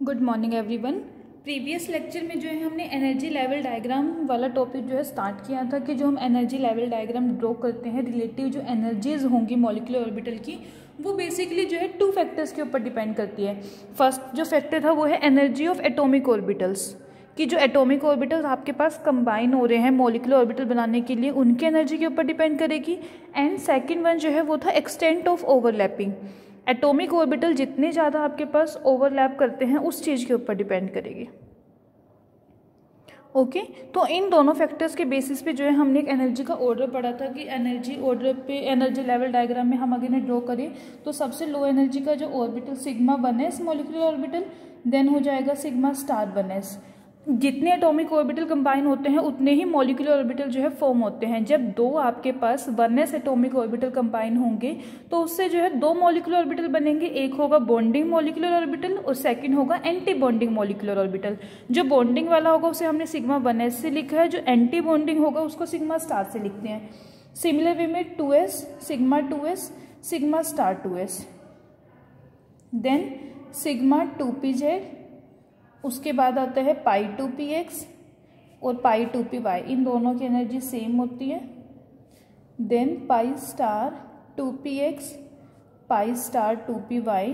Good morning everyone. Previous lecture में जो है हमने एनर्जी लेवल डायग्राम वाला टॉपिक जो है स्टार्ट किया था कि जो हम एनर्जी लेवल डायग्राम ड्रॉ करते हैं रिलेटिव जो एनर्जीज होंगी मॉलिक्यूलर ऑर्बिटल की, वो बेसिकली जो है टू फैक्टर्स के ऊपर डिपेंड करती है। फर्स्ट जो फैक्टर था वो है एनर्जी ऑफ एटॉमिक ऑर्बिटल्स, कि जो एटॉमिक ऑर्बिटल्स आपके पास कंबाइन हो रहे हैं मॉलिक्यूलर ऑर्बिटल बनाने के लिए उनकी एनर्जी के ऊपर डिपेंड करेगी। एंड सेकेंड वन जो है वो था extent of overlapping, atomic orbital जितने ज़्यादा आपके पास ओवरलैप करते हैं उस चीज़ के ऊपर डिपेंड करेगी। ओके तो इन दोनों फैक्टर्स के बेसिस पे जो है हमने एक एनर्जी का ऑर्डर पढ़ा था कि एनर्जी ऑर्डर पे एनर्जी लेवल डायग्राम में हम अगर ड्रॉ करें तो सबसे लो एनर्जी का जो orbital sigma 1s molecular orbital, then हो जाएगा सिग्मा स्टार 1s। जितने एटॉमिक ऑर्बिटल कंबाइन होते हैं उतने ही मॉलिक्यूलर ऑर्बिटल जो है फॉर्म होते हैं। जब दो आपके पास 1s एटॉमिक ऑर्बिटल कंबाइन होंगे तो उससे जो है दो मॉलिक्यूलर ऑर्बिटल बनेंगे, एक होगा बॉन्डिंग मॉलिक्यूलर ऑर्बिटल और सेकंड होगा एंटी बॉन्डिंग मॉलिक्यूलर ऑर्बिटल। जो बॉन्डिंग वाला होगा उसे हमने सिग्मा 1s से लिखा है, जो एंटी बॉन्डिंग होगा उसको सिग्मा स्टार से लिखते हैं। सिमिलर वे में 2s sigma 2s sigma star 2s, then sigma 2pz, उसके बाद आता है पाई 2px और पाई 2py, इन दोनों की एनर्जी सेम होती है। Then pi star 2px pi star 2py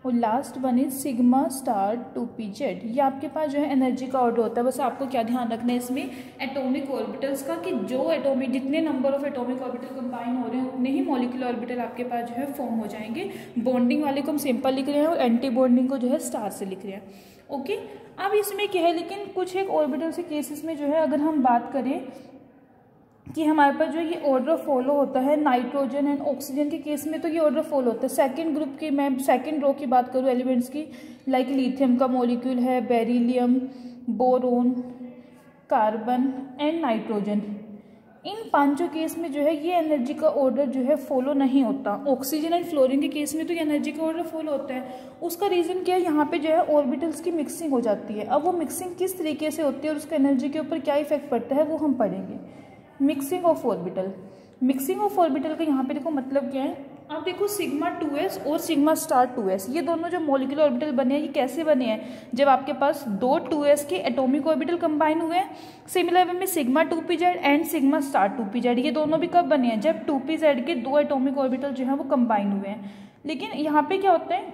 और last one is sigma star 2pz। ये आपके पास जो है एनर्जी का ऑर्डर होता है। बस आपको क्या ध्यान रखना है इसमें एटॉमिक ऑर्बिटल्स का, कि जो एटॉमिक जितने number of atomic orbital combine हो रहे हैं उतने ही मॉलिक्यूलर ऑर्बिटल आपके पास जो है फॉर्म हो जाएंगे। बॉन्डिंग वाले को हम सिंपल लिख रहे हैं और एंटी बॉन्डिंग को जो है स्टार से लिख रहे हैं। ओके अब इसमें क्या है, लेकिन कुछ एक ऑर्बिटल से केसेस में जो है अगर हम बात करें कि हमारे पास जो ये ऑर्डर फॉलो होता है नाइट्रोजन एंड ऑक्सीजन के केस में, तो ये ऑर्डर फॉलो होता है। सेकंड ग्रुप की मैं सेकंड रो की बात करूँ एलिमेंट्स की, लाइक लिथियम का मॉलिक्यूल है, beryllium, boron, carbon and nitrogen, इन पांचों केस में जो है ये एनर्जी का ऑर्डर जो है फॉलो नहीं होता। ऑक्सीजन एंड फ्लोरीन के केस में तो ये एनर्जी का ऑर्डर फॉलो होता है। उसका रीज़न क्या है, यहाँ पे जो है ऑर्बिटल्स की मिक्सिंग हो जाती है। अब वो मिक्सिंग किस तरीके से होती है और उसका एनर्जी के ऊपर क्या इफेक्ट पड़ता है वो हम पढ़ेंगे। Mixing of orbital, mixing of orbital का यहाँ पे देखो मतलब क्या है। आप देखो सिग्मा 2s और सिग्मा स्टार 2s, ये दोनों जो मॉलिक्यूलर ऑर्बिटल बने हैं ये कैसे बने हैं, जब आपके पास दो 2s के एटॉमिक ऑर्बिटल कंबाइन हुए हैं। सिमिलर वे में sigma 2pz and sigma star 2pz, ये दोनों भी कब बने हैं, जब 2pz के दो एटॉमिक ऑर्बिटल जो है वो कंबाइन हुए हैं। लेकिन यहाँ पे क्या होता है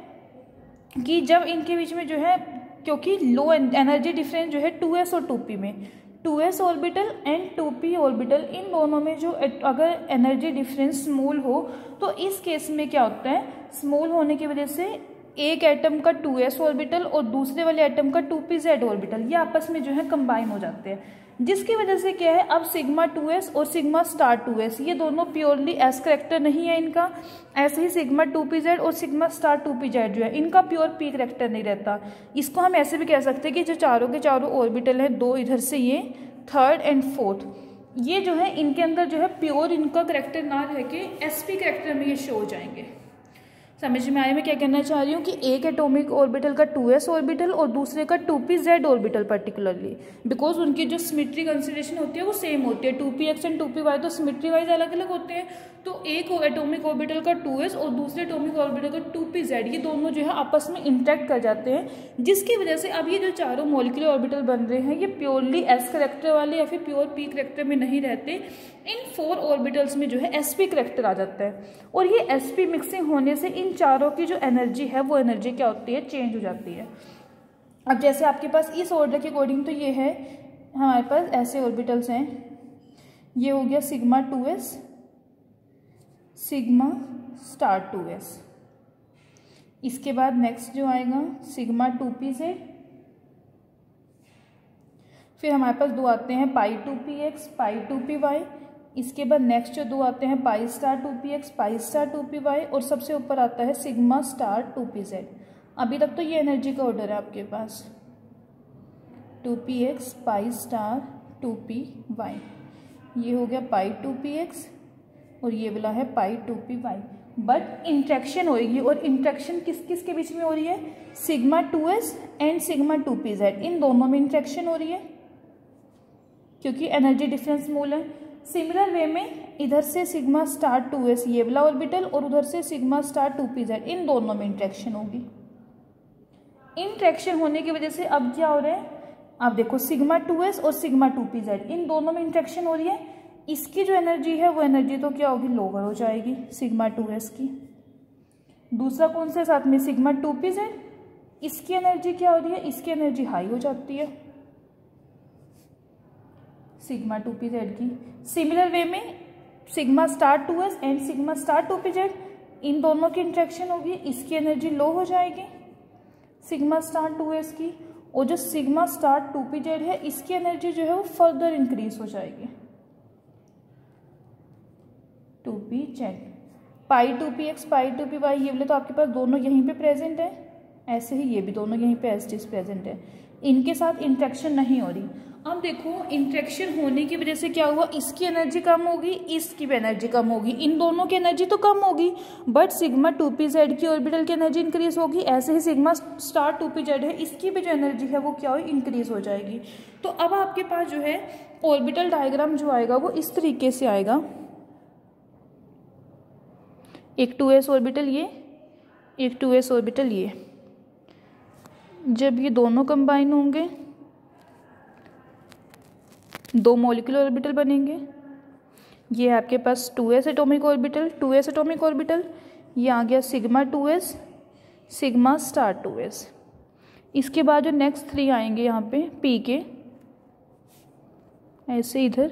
कि जब इनके बीच में जो है, क्योंकि लो एनर्जी डिफरेंस जो है 2s और 2p में, 2s orbital and 2p orbital, इन दोनों में जो अगर एनर्जी डिफरेंस स्मॉल हो तो इस केस में क्या होता है, स्मॉल होने की वजह से एक एटम का 2s ऑर्बिटल और दूसरे वाले एटम का 2pz ऑर्बिटल ये आपस में जो है कंबाइन हो जाते हैं, जिसकी वजह से क्या है अब सिग्मा 2s और सिग्मा स्टार 2s ये दोनों प्योरली एस करेक्टर नहीं है इनका। ऐसे ही सिग्मा 2pz और सिग्मा स्टार 2pz जो है इनका प्योर पी करेक्टर नहीं रहता। इसको हम ऐसे भी कह सकते हैं कि जो चारों के चारों ऑर्बिटल हैं, दो इधर से ये थर्ड एंड फोर्थ, ये जो है इनके अंदर जो है प्योर इनका करेक्टर ना रह के एसपी करेक्टर में ये शो हो जाएंगे। समझ में आया मैं क्या कहना चाह रही हूँ कि एक एटॉमिक ऑर्बिटल का 2s ऑर्बिटल और दूसरे का 2pz ऑर्बिटल पर्टिकुलरली, बिकॉज उनकी जो सिमेट्री कंसिडरेशन होती है वो सेम होती है। 2px एंड 2py तो सिमेट्री वाइज अलग अलग होते हैं, तो एक एटॉमिक ऑर्बिटल का 2s और दूसरे एटॉमिक ऑर्बिटल का 2pz ये दोनों जो है आपस में इंटरेक्ट कर जाते हैं, जिसकी वजह से अब ये जो चारों मॉलिक्यूलर ऑर्बिटल बन रहे हैं ये प्योरली एस करेक्टर वाले या फिर प्योर पी करेक्टर में नहीं रहते। इन 4 ऑर्बिटल्स में जो है एसपी करेक्टर आ जाता है, और ये एसपी मिक्सिंग होने से इन चारों की जो एनर्जी है वो एनर्जी क्या होती है, चेंज हो जाती है। अब जैसे आपके पास इस ऑर्डर के अकॉर्डिंग तो ये है हमारे पास ऐसे ऑर्बिटल्स हैं, ये हो गया sigma 2s sigma star 2s, इसके बाद नेक्स्ट जो आएगा सिग्मा 2pz, फिर हमारे पास दो आते हैं पाई 2px पाई 2py, इसके बाद नेक्स्ट जो दो आते हैं पाई star 2px pi star 2py और सबसे ऊपर आता है सिग्मा स्टार 2pz। अभी तक तो ये एनर्जी का ऑर्डर है आपके पास 2px पाई स्टार 2py, ये हो गया पाई 2px और ये वाला है पाई 2py। बट इंट्रैक्शन होगी, और इंट्रैक्शन किस किस के बीच में हो रही है, sigma 2s and sigma 2pz इन दोनों में इंट्रैक्शन हो रही है क्योंकि एनर्जी डिफरेंस मोल है। सिमिलर वे में इधर से सिग्मा स्टार 2s ये वाला ऑर्बिटल और उधर से सिग्मा स्टार 2pz इन दोनों में इंट्रैक्शन होगी। इंट्रैक्शन होने की वजह से अब क्या हो रहा है, आप देखो सिग्मा 2s और सिग्मा 2pz इन दोनों में इंट्रैक्शन हो रही है। इसकी जो एनर्जी है वो एनर्जी तो क्या होगी, लोअर हो जाएगी सिग्मा 2s की। दूसरा कौन सा साथ में सिग्मा 2pz, इसकी एनर्जी क्या हो रही है, इसकी एनर्जी हाई हो जाती है सिग्मा 2pz की। सिमिलर वे में sigma star 2s and sigma star 2pz इन दोनों की इंट्रैक्शन होगी, इसकी एनर्जी लो हो जाएगी सिग्मा स्टार 2s की, और जो सिग्मा स्टार 2pz है इसकी एनर्जी जो है वो फर्दर इंक्रीज हो जाएगी 2pz। पाई 2px पाई 2py ये वाले तो आपके पास दोनों यहीं पे प्रेजेंट है, ऐसे ही ये भी दोनों यहीं पे एज इट इज प्रेजेंट है, इनके साथ इंट्रैक्शन नहीं हो रही। अब देखो इंट्रैक्शन होने की वजह से क्या हुआ, इसकी एनर्जी कम होगी, इसकी भी एनर्जी कम होगी, इन दोनों की एनर्जी तो कम होगी बट सिग्मा 2pz की ऑर्बिटल की एनर्जी इंक्रीज होगी। ऐसे ही सिग्मा स्टार 2pz है, इसकी भी जो एनर्जी है वो क्या हो, इंक्रीज हो जाएगी। तो अब आपके पास जो है ऑर्बिटल डायग्राम जो आएगा वो इस तरीके से आएगा, एक 2s ऑर्बिटल ये, एक 2s ऑर्बिटल ये। जब ये दोनों कंबाइन होंगे दो मॉलिक्यूलर ऑर्बिटल बनेंगे। ये आपके पास 2s atomic orbital, 2s atomic orbital, ये आ गया sigma 2s sigma star 2s। इसके बाद जो नेक्स्ट 3 आएंगे यहाँ पे p के, ऐसे इधर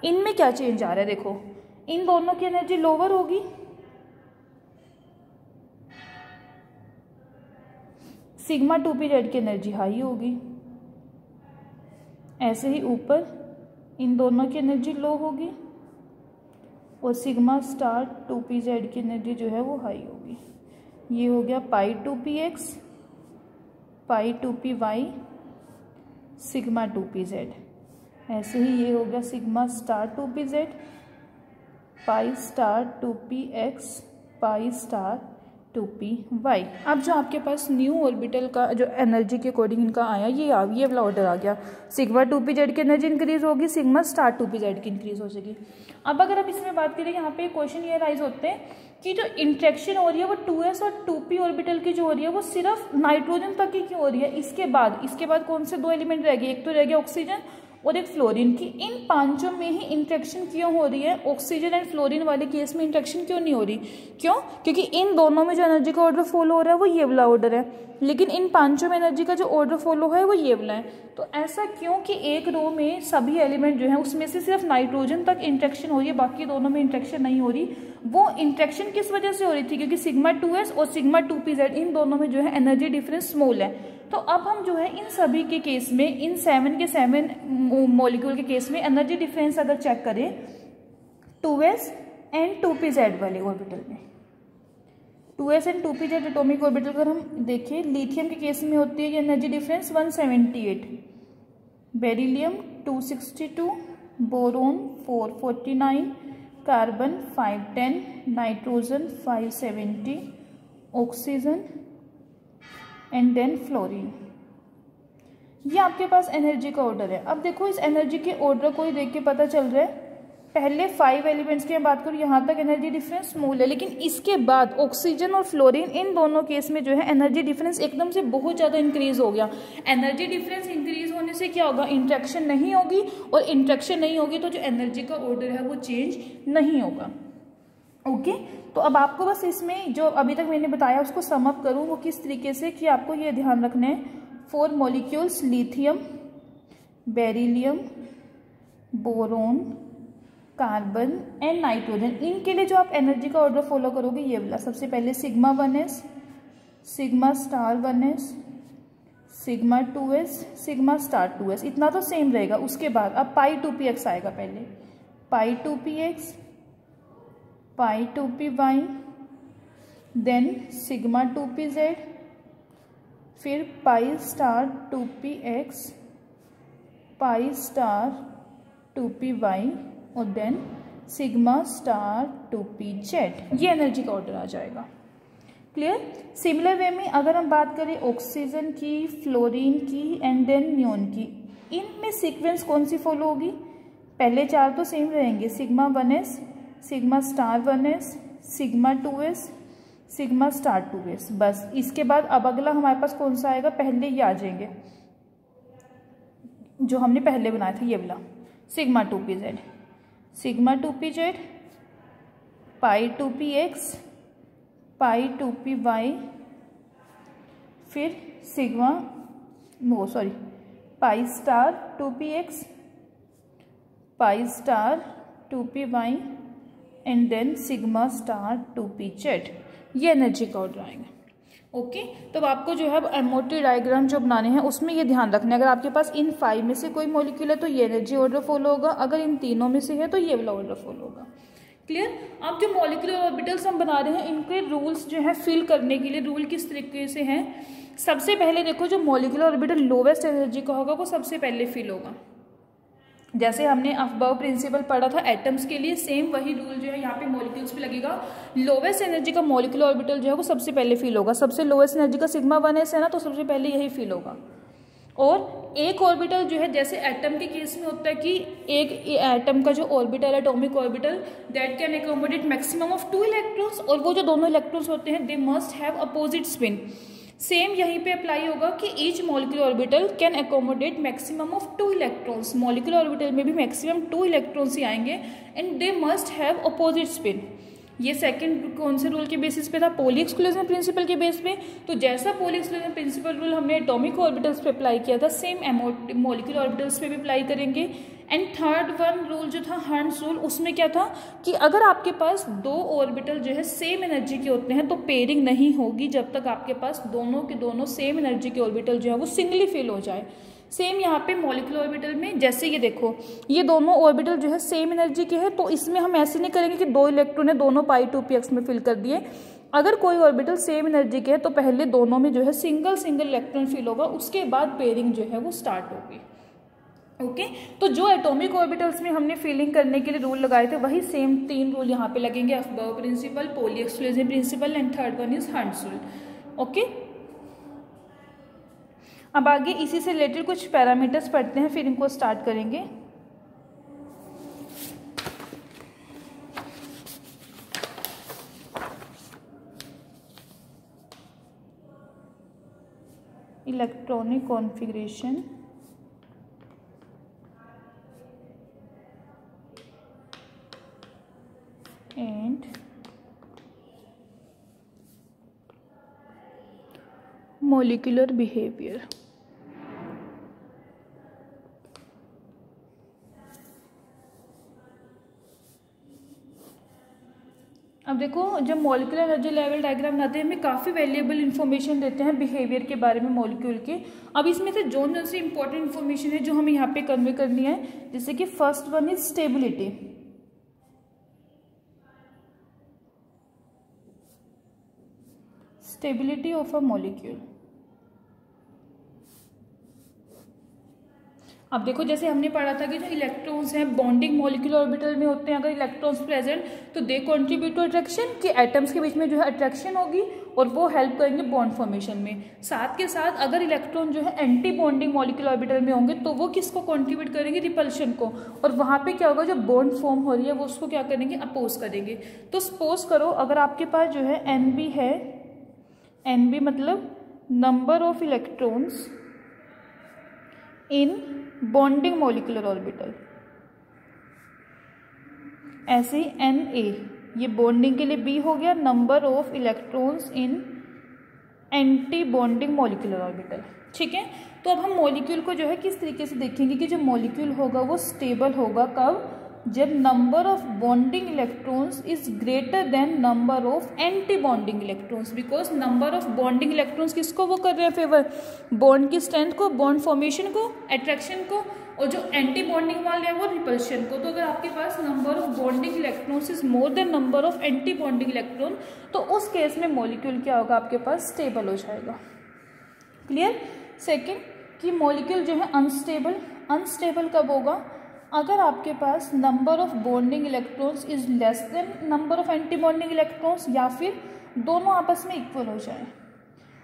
इनमें क्या चेंज आ रहा है, देखो इन दोनों की एनर्जी लोअर होगी, सिग्मा 2pz की एनर्जी हाई होगी। ऐसे ही ऊपर इन दोनों की एनर्जी लो होगी और सिग्मा स्टार 2pz की एनर्जी जो है वो हाई होगी। ये हो गया पाई 2px pi 2py sigma 2pz। ऐसे ही ये हो गया सिग्मा स्टार 2pz पाई star 2px pi star 2py। अब जो आपके पास न्यू ऑर्बिटल का जो एनर्जी के अकॉर्डिंग इनका आया, ये वाला ऑर्डर आ गया, सिग्मा 2pz की एनर्जी इंक्रीज होगी, सिग्मा स्टार 2pz की इंक्रीज हो जाएगी। अब अगर हम इसमें बात करें, यहाँ पे क्वेश्चन ये राइज होते हैं कि जो इंट्रैक्शन हो रही है वो 2s और 2p ऑर्बिटल की जो हो रही है वो सिर्फ नाइट्रोजन तक की क्यों हो रही है, इसके बाद कौन से 2 एलिमेंट रह गए, एक तो रह गया ऑक्सीजन और एक फ्लोरीन की। इन पांचों में ही इंट्रैक्शन क्यों हो रही है, ऑक्सीजन एंड फ्लोरीन वाले केस में इंट्रैक्शन क्यों नहीं हो रही, क्यों, क्योंकि इन दोनों में जो एनर्जी का ऑर्डर फॉलो हो रहा है वो ये वाला ऑर्डर है, लेकिन इन पांचों में एनर्जी का जो ऑर्डर फॉलो है वो ये वाला है। तो ऐसा क्यों कि एक रो में सभी एलिमेंट जो है उसमें से सिर्फ नाइट्रोजन तक इंट्रैक्शन हो रही है, बाकी दोनों में इंट्रैक्शन नहीं हो रही। वो इंट्रैक्शन किस वजह से हो रही थी, क्योंकि सिग्मा 2s और सिग्मा 2pz इन दोनों में जो है एनर्जी डिफरेंस स्मॉल है। तो अब हम जो है इन सभी के केस में, इन 7 के 7 मॉलिक्यूल के केस में एनर्जी डिफरेंस अगर चेक करें 2s एंड 2pz वाले ऑर्बिटल में, 2s and 2pz atomic orbital अगर हम देखें, लिथियम के केस में होती है ये energy difference 178, beryllium 262, boron 449, carbon 510, nitrogen 570, oxygen and then fluorine. ये आपके पास एनर्जी का ऑर्डर है। अब देखो इस एनर्जी के ऑर्डर को ही देख के पता चल रहा है, पहले 5 एलिमेंट्स की मैं बात करूँ यहाँ तक एनर्जी डिफरेंस स्मॉल है, लेकिन इसके बाद ऑक्सीजन और फ्लोरीन इन दोनों केस में जो है एनर्जी डिफरेंस एकदम से बहुत ज़्यादा इंक्रीज हो गया। एनर्जी डिफरेंस इंक्रीज होने से क्या होगा, इंट्रैक्शन नहीं होगी, और इंट्रैक्शन नहीं होगी तो जो एनर्जी का ऑर्डर है वो चेंज नहीं होगा। ओके तो अब आपको बस इसमें जो अभी तक मैंने बताया उसको सम अप करूँ वो किस तरीके से, कि आपको ये ध्यान रखना है 4 molecules lithium, beryllium, boron, carbon and nitrogen, इनके लिए जो आप एनर्जी का ऑर्डर फॉलो करोगे ये वाला, सबसे पहले sigma 1s, sigma star 1s, sigma 2s, sigma star 2s, इतना तो सेम रहेगा। उसके बाद अब पाई 2px आएगा, पहले पाई 2px, pi 2py, then sigma 2pz, फिर पाई star 2px, pi star 2py और देन सिग्मा स्टार 2pz। ये एनर्जी का ऑर्डर आ जाएगा। क्लियर। सिमिलर वे में अगर हम बात करें ऑक्सीजन की, फ्लोरीन की एंड देन नियोन की, इनमें सीक्वेंस कौन सी फॉलो होगी, पहले 4 तो सेम रहेंगे, sigma 1s, sigma star 1s, sigma 2s, sigma star 2s। बस इसके बाद अब अगला हमारे पास कौन सा आएगा, पहले ये आ जाएंगे जो हमने पहले बनाया था ये वाला, सिग्मा 2pz, सिग्मा 2pz, पाई 2px, पाई 2py, फिर sigma pi star 2px, pi star 2py and then sigma star 2pz। ये एनर्जी का ऑर्डर आएगा। ओके, तो आपको जो है एमओटी डायग्राम जो बनाने हैं उसमें ये ध्यान रखना है, अगर आपके पास इन 5 में से कोई मॉलिक्यूल है तो ये एनर्जी ऑर्डर फॉलो होगा, अगर इन तीनों में से है तो ये वाला ऑर्डर फॉलो होगा। क्लियर। अब जो मॉलिक्यूलर ऑर्बिटल्स हम बना रहे हैं इनके रूल्स जो है फिल करने के लिए रूल किस तरीके से हैं। सबसे पहले देखो जो मॉलिक्यूलर ऑर्बिटल लोवेस्ट एनर्जी का होगा वो सबसे पहले फिल होगा। जैसे हमने अबव प्रिंसिपल पढ़ा था एटम्स के लिए, सेम वही रूल जो है यहाँ पे मॉलिक्यूल्स पे लगेगा। लोवेस्ट एनर्जी का मॉलिक्यूलर ऑर्बिटल जो है वो सबसे पहले फिल होगा। सबसे लोवेस्ट एनर्जी का सिग्मा 1s है ना, तो सबसे पहले यही फिल होगा। और एक ऑर्बिटल जो है जैसे एटम के केस में होता है कि एक एटम का जो ऑर्बिटल है atomic orbital that can accommodate maximum of 2 electrons, और वो जो दोनों इलेक्ट्रॉन्स होते हैं they must have opposite spin. Same यहीं पे अप्लाई होगा कि each molecular orbital can accommodate maximum of 2 electrons. Molecular orbital में भी मैक्सिमम 2 इलेक्ट्रॉन्स ही आएंगे and they must have opposite spin. ये सेकंड कौन से रूल के बेसिस पे था, पॉली एक्सक्लूजन प्रिंसिपल के बेस पे। तो जैसा पॉली एक्सक्लूजन प्रिंसिपल रूल हमने एटॉमिक ऑर्बिटल्स पे अप्लाई किया था सेम मॉलिक्यूलर ऑर्बिटल्स पे भी अप्लाई करेंगे। एंड थर्ड वन रूल जो था हर्ट्ज रूल, उसमें क्या था कि अगर आपके पास 2 ऑर्बिटल जो है सेम एनर्जी के होते हैं तो पेयरिंग नहीं होगी जब तक आपके पास दोनों के दोनों सेम एनर्जी के ऑर्बिटल जो है वो सिंगली फिल हो जाए। सेम यहाँ पे मॉलिक्यूलर ऑर्बिटल में जैसे ये देखो ये दोनों ऑर्बिटल जो है सेम एनर्जी के हैं, तो इसमें हम ऐसे नहीं करेंगे कि 2 इलेक्ट्रॉन है दोनों पाई 2px में फिल कर दिए। अगर कोई ऑर्बिटल सेम एनर्जी के है तो पहले दोनों में जो है सिंगल इलेक्ट्रॉन फिल होगा, उसके बाद पेयरिंग जो है वो स्टार्ट होगी। ओके, तो जो एटॉमिक ऑर्बिटल्स में हमने फिलिंग करने के लिए रूल लगाए थे वही सेम 3 रूल यहाँ पे लगेंगे, Aufbau principle, Pauli exclusion principle and third one is Hertz rule. Okay, अब आगे इसी से रिलेटेड कुछ पैरामीटर्स पढ़ते हैं फिर इनको स्टार्ट करेंगे। Electronic configuration, and molecular behaviour. अब देखो जब मॉलिक्यूलर एनर्जी लेवल डायग्राम बनाते हैं हमें काफ़ी वैल्यूएबल इन्फॉर्मेशन देते हैं बिहेवियर के बारे में मॉलिक्यूल के। अब इसमें से जो सी इंपॉर्टेंट इन्फॉर्मेशन है जो हमें यहाँ पे कन्वे करनी है, जैसे कि first one is stability. Stability of a molecule. अब देखो जैसे हमने पढ़ा था कि जो इलेक्ट्रॉन्स हैं बॉन्डिंग मॉलिक्यूलर ऑर्बिटल में होते हैं, अगर इलेक्ट्रॉन्स प्रेजेंट तो दे कंट्रीब्यूट टू अट्रैक्शन, कि एटम्स के बीच में जो है अट्रैक्शन होगी और वो हेल्प करेंगे बॉन्ड फॉर्मेशन में। साथ के साथ अगर इलेक्ट्रॉन जो है एंटी बॉन्डिंग मॉलिक्यूलर ऑर्बिटल में होंगे तो वो किसको कंट्रीब्यूट करेंगे, रिपल्शन को, और वहाँ पे क्या होगा जो बॉन्ड फॉर्म हो रही है वो उसको क्या करेंगे, अपोज करेंगे। तो सपोज करो अगर आपके पास जो है NB है, NB मतलब number of electrons in bonding molecular orbital, ऐसे ही Na ये बॉन्डिंग के लिए B हो गया, number of electrons in anti bonding molecular orbital. ठीक है, तो अब हम मॉलिक्यूल को जो है किस तरीके से देखेंगे कि जो मॉलिक्यूल होगा वो स्टेबल होगा कब, जब number of bonding electrons is greater than number of anti bonding electrons. Because number of bonding electrons किसको वो कर रहे हैं फेवर, बॉन्ड की स्ट्रेंथ को, बॉन्ड फॉर्मेशन को, अट्रैक्शन को, और जो एंटी बॉन्डिंग वाले हैं वो रिपल्शन को। तो अगर आपके पास number of bonding electrons is more than number of anti bonding electron, तो उस केस में मॉलिक्यूल क्या होगा, आपके पास स्टेबल हो जाएगा। क्लियर। सेकेंड कि मॉलिक्यूल जो है अनस्टेबल, अनस्टेबल कब होगा, अगर आपके पास number of bonding electrons is less than number of anti bonding electrons, या फिर दोनों आपस में इक्वल हो जाए।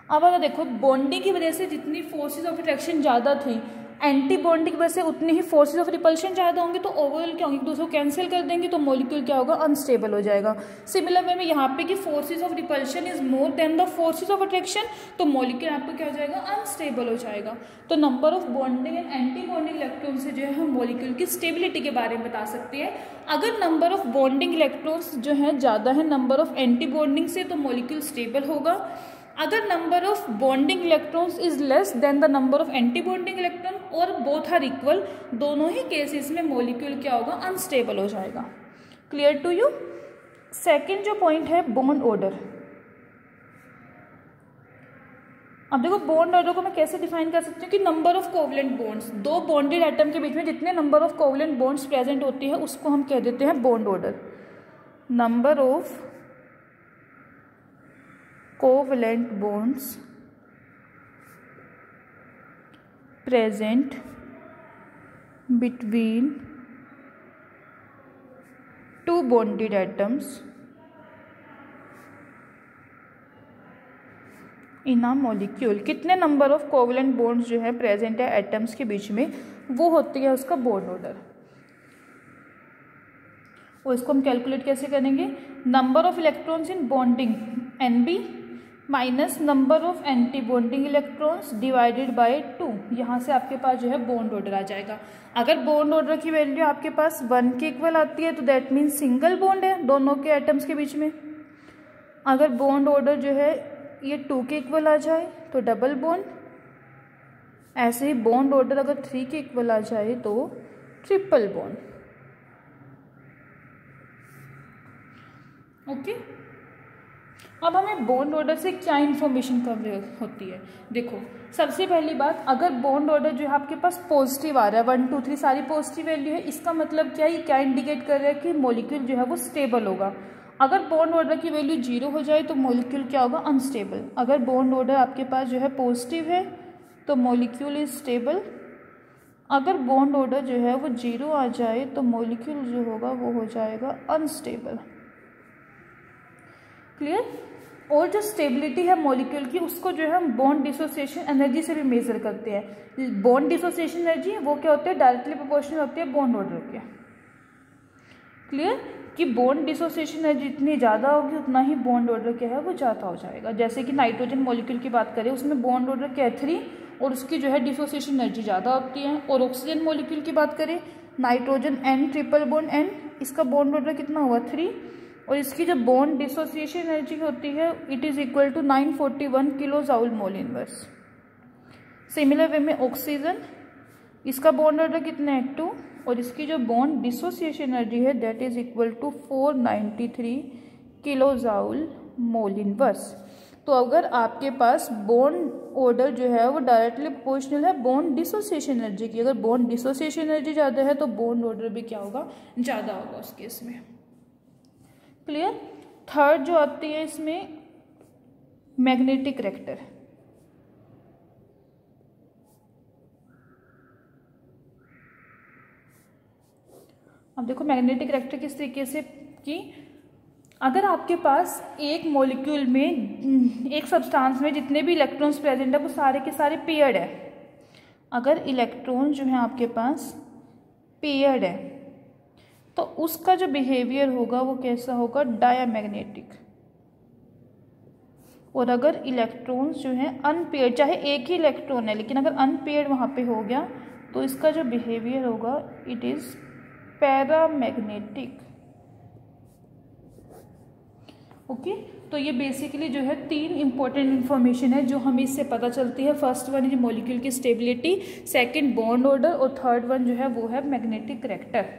अब अगर देखो बॉन्डिंग की वजह से जितनी फोर्सेस ऑफ अट्रैक्शन ज़्यादा थी, एंटी बॉन्डिंग वजह से उतनी ही फोर्सेज ऑफ रिपल्शन ज़्यादा होंगे, तो ओवरऑल क्या होंगे, एक दूसरे को कैंसिल कर देंगे, तो मॉलिक्यूल क्या होगा, अनस्टेबल हो जाएगा। सिमिलर वे में यहाँ पे कि forces of repulsion is more then the forces of attraction, तो मॉलिक्यूल आपको क्या हो जाएगा, अनस्टेबल हो जाएगा। तो number of bonding and anti bonding electron से जो है हम मॉलिक्यूल की स्टेबिलिटी के बारे में बता सकते हैं। अगर नंबर ऑफ बॉन्डिंग इलेक्ट्रॉन्स जो है ज़्यादा है नंबर ऑफ एंटी बॉन्डिंग से, तो मॉलिक्यूल स्टेबल होगा। अगर number of bonding electrons is less then the number of anti bonding electron और बोथ आर इक्वल, दोनों ही केसेस में मॉलिक्यूल क्या होगा, अनस्टेबल हो जाएगा। Clear to you. सेकेंड जो पॉइंट है बॉन्ड ऑर्डर। अब देखो बॉन्ड ऑर्डर को मैं कैसे डिफाइन कर सकती हूँ कि नंबर ऑफ कोवलेंट बॉन्ड्स, दो बॉन्डेड एटम के बीच में जितने number of covalent bonds present होती है उसको हम कह देते हैं bond order. Number of covalent bonds present between two bonded atoms in a molecule. कितने नंबर ऑफ कोवलेंट बॉन्ड्स जो है प्रेजेंट है एटम्स के बीच में, वो होती है उसका बॉन्ड ऑर्डर। और इसको हम कैलकुलेट कैसे करेंगे, number of electrons in bonding Nb minus number of anti bonding electrons divided by 2। यहाँ से आपके पास जो है बॉन्ड ऑर्डर आ जाएगा। अगर बॉन्ड ऑर्डर की वैल्यू आपके पास 1 के इक्वल आती है तो दैट मीन्स सिंगल बॉन्ड है दोनों के एटम्स के बीच में। अगर बॉन्ड ऑर्डर जो है ये 2 के इक्वल आ जाए तो डबल बॉन्ड। ऐसे ही बॉन्ड ऑर्डर अगर 3 के इक्वल आ जाए तो ट्रिपल बॉन्ड। ओके, अब हमें बॉन्ड ऑर्डर से क्या इन्फॉर्मेशन कवर होती है। देखो सबसे पहली बात, अगर बॉन्ड ऑर्डर जो है आपके पास पॉजिटिव आ रहा है 1 2 3 सारी पॉजिटिव वैल्यू है, इसका मतलब क्या है, क्या इंडिकेट कर रहा है कि मॉलिक्यूल जो है वो स्टेबल होगा। अगर बॉन्ड ऑर्डर की वैल्यू 0 हो जाए तो मॉलिक्यूल क्या होगा, अनस्टेबल। अगर बॉन्ड ऑर्डर आपके पास जो है पॉजिटिव है तो मॉलिक्यूल इज स्टेबल। अगर बॉन्ड ऑर्डर जो है वो 0 आ जाए तो मॉलिक्यूल जो होगा वो हो जाएगा अनस्टेबल। क्लियर। और जो स्टेबिलिटी है मॉलिक्यूल की उसको जो है हम बॉन्ड डिसोसिएशन एनर्जी से भी मेजर करते हैं। बॉन्ड डिसोसिएशन एनर्जी वो क्या होती है, डायरेक्टली प्रोपोर्शनल होती है बॉन्ड ऑर्डर के। क्लियर, कि बॉन्ड डिसोसिएशन एनर्जी जितनी ज़्यादा होगी उतना ही बॉन्ड ऑर्डर क्या है वो ज़्यादा हो जाएगा। जैसे कि नाइट्रोजन मॉलिक्यूल की बात करें, उसमें बॉन्ड ऑर्डर क्या है 3 और उसकी जो है डिसोसिएशन एनर्जी ज़्यादा होती है। और ऑक्सीजन मॉलिक्यूल की बात करें, nitrogen N triple bond N, इसका बॉन्ड ऑर्डर कितना हुआ 3 और इसकी जो बॉन्ड डिसोसिएशन एनर्जी होती है it is equal to 941 kilo joule mole inverse. Similar way में ऑक्सीजन, इसका बॉन्ड ऑर्डर कितना है 2 और इसकी जो बॉन्ड डिसोसिएशन एनर्जी है that is equal to 493 kilo joule mole inverse. तो अगर आपके पास बॉन्ड ऑर्डर जो है वो डायरेक्टली प्रोपोर्शनल है बॉन्ड डिसोसिएशन एनर्जी की, अगर बॉन्ड डिसोसिएशन एनर्जी ज़्यादा है तो बॉन्ड ऑर्डर भी क्या होगा, ज़्यादा होगा उस केस में। क्लियर। थर्ड जो आती है इसमें मैग्नेटिक करेक्टर। अब देखो मैग्नेटिक करेक्टर किस तरीके से कि अगर आपके पास एक मॉलिक्यूल में एक सब्सटेंस में जितने भी इलेक्ट्रॉन्स प्रेजेंट है वो सारे के सारे पेयर्ड है। अगर इलेक्ट्रॉन जो है आपके पास पेयर्ड है तो उसका जो बिहेवियर होगा वो कैसा होगा, डायामैग्नेटिक। और अगर इलेक्ट्रॉन्स जो है अनपेयर्ड, चाहे एक ही इलेक्ट्रॉन है लेकिन अगर अनपेयर्ड वहाँ पे हो गया तो इसका जो बिहेवियर होगा इट इज़ पैरामैग्नेटिक। ओके, तो ये बेसिकली जो है 3 इंपॉर्टेंट इन्फॉर्मेशन है जो हमें इससे पता चलती है। फर्स्ट वन है मॉलिक्यूल की स्टेबिलिटी, सेकंड बॉन्ड ऑर्डर और थर्ड वन जो है वो है मैग्नेटिक करेक्टर।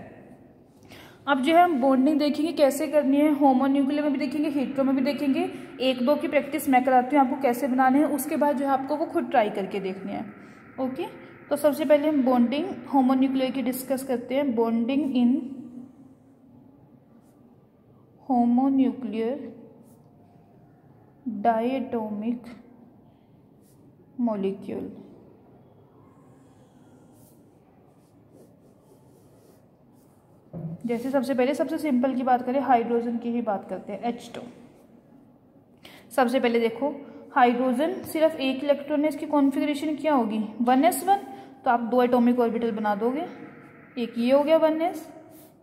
अब जो है हम बॉन्डिंग देखेंगे कैसे करनी है, होमोन्यूक्लियर में भी देखेंगे, हेटेरो में भी देखेंगे। 1-2 की प्रैक्टिस मैं कराती हूँ आपको कैसे बनाने हैं, उसके बाद जो है आपको वो खुद ट्राई करके देखने हैं। ओके, तो सबसे पहले हम बॉन्डिंग होमोन्यूक्लियर की डिस्कस करते हैं। Bonding in homonuclear diatomic molecule. जैसे सबसे पहले सबसे सिंपल की बात करें, हाइड्रोजन की ही बात करते हैं, H2। सबसे पहले देखो हाइड्रोजन सिर्फ एक इलेक्ट्रॉन है, इसकी कॉन्फ़िगरेशन क्या होगी 1s1। तो आप 2 एटॉमिक ऑर्बिटल बना दोगे। एक ये हो गया 1s,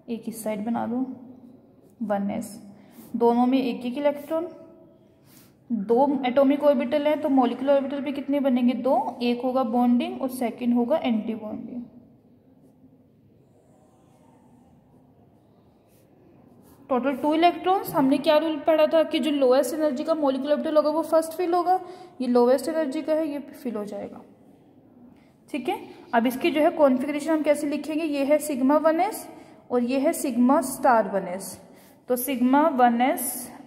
एक इस साइड बना दो 1s, दोनों में एक एक इलेक्ट्रॉन। 2 एटॉमिक ऑर्बिटल हैं तो मॉलिक्यूलर ऑर्बिटल भी कितने बनेंगे? 2। एक होगा बॉन्डिंग और सेकंड होगा एंटी बॉन्डिंग। Total 2 electrons. हमने क्या रूल पढ़ा था कि जो लोएस्ट एनर्जी का मॉलिक्यूलर ऑर्बिटल होगा वो फर्स्ट फिल होगा। ये लोएस्ट एनर्जी का है, ये फिल हो जाएगा। ठीक है, अब इसकी जो है कॉन्फ़िगरेशन हम कैसे लिखेंगे? ये है सिग्मा 1s और ये है सिग्मा स्टार 1s। तो सिग्मा 1s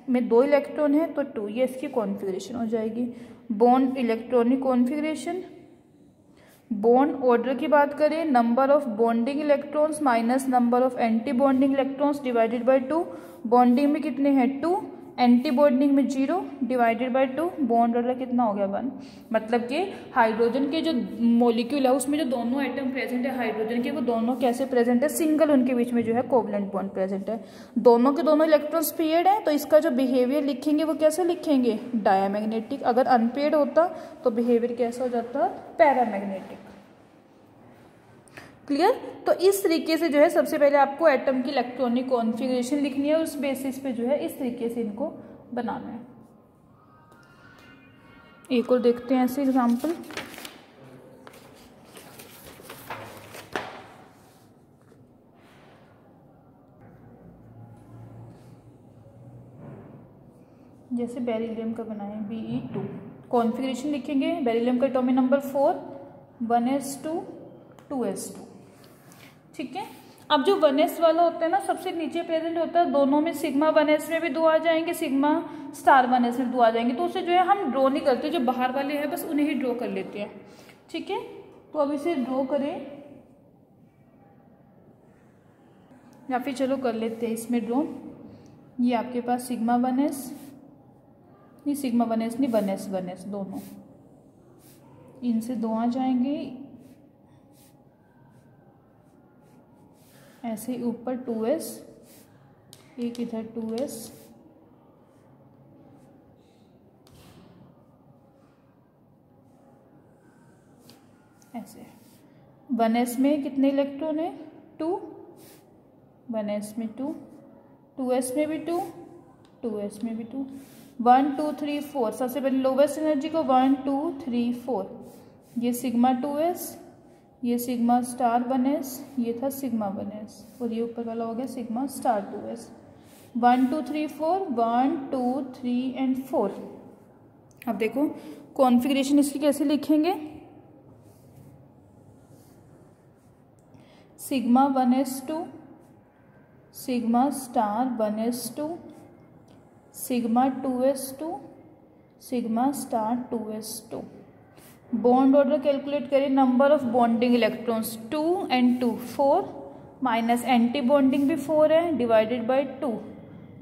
में 2 इलेक्ट्रॉन है तो 2, ये इसकी कॉन्फ़िगरेशन हो जाएगी। Bond electronic configuration. Bond order की बात करें, number of bonding electrons minus number of anti bonding electrons divided by 2। Bonding में कितने हैं? 2, एंटी बॉन्डिंग में 0 डिवाइडेड बाय 2। बॉन्ड ऑर्डर कितना हो गया? 1। मतलब कि हाइड्रोजन के जो मॉलिक्यूल है उसमें जो दोनों एटम प्रेजेंट है हाइड्रोजन के, वो दोनों कैसे प्रेजेंट है? सिंगल, उनके बीच में जो है कोवलेंट बॉन्ड प्रेजेंट है। दोनों के दोनों इलेक्ट्रॉन्स पेयर्ड हैं तो इसका जो बिहेवियर लिखेंगे वो कैसे लिखेंगे? डायमैग्नेटिक। अगर अनपेयर्ड होता तो बिहेवियर कैसा हो जाता? पैरामैग्नेटिक। क्लियर? तो इस तरीके से जो है सबसे पहले आपको एटम की इलेक्ट्रॉनिक कॉन्फ़िगरेशन लिखनी है, उस बेसिस पे जो है इस तरीके से इनको बनाना है। एक और देखते हैं ऐसे एग्जांपल। जैसे बेरिलियम का बनाए Be2, कॉन्फ़िगरेशन लिखेंगे। बेरिलियम का एटॉमिक नंबर 4, 1s2 2s2। ठीक है, अब जो 1s वाला होता है ना सबसे नीचे प्रेजेंट होता है, दोनों में सिग्मा 1s में भी 2 आ जाएंगे, सिग्मा स्टार 1s में 2 आ जाएंगे। तो उसे जो है हम ड्रॉ नहीं करते, जो बाहर वाले हैं बस उन्हें ही ड्रॉ कर लेते हैं। ठीक है, तो अब इसे ड्रॉ करें या फिर चलो कर लेते हैं इसमें ड्रॉ। ये आपके पास सिग्मा 1s, नहीं सिग्मा 1s नहीं 1s दोनों, इनसे 2 आ जाएंगे। ऐसे ऊपर 2s, एक इधर 2s, ऐसे। 1s में कितने इलेक्ट्रॉन है? 2, 1s में 2, 2s में भी 2, 2s में भी 2, 1 2 3 4। सबसे पहले लोवेस्ट एनर्जी को 1 2 3 4, ये सिग्मा 2s, ये सिग्मा स्टार 1s, ये था सिग्मा 1s और ये ऊपर वाला हो गया सिग्मा स्टार 2s। 1 2 3 4, 1 2 3 एंड 4। अब देखो कॉन्फ़िगरेशन इसकी कैसे लिखेंगे? Sigma 1s2, sigma star 1s2, sigma 2s2, sigma star 2s2। Bond order calculate करें। Number of bonding electrons 2 and 2 4 minus anti bonding भी 4 है डिवाइडेड बाय 2।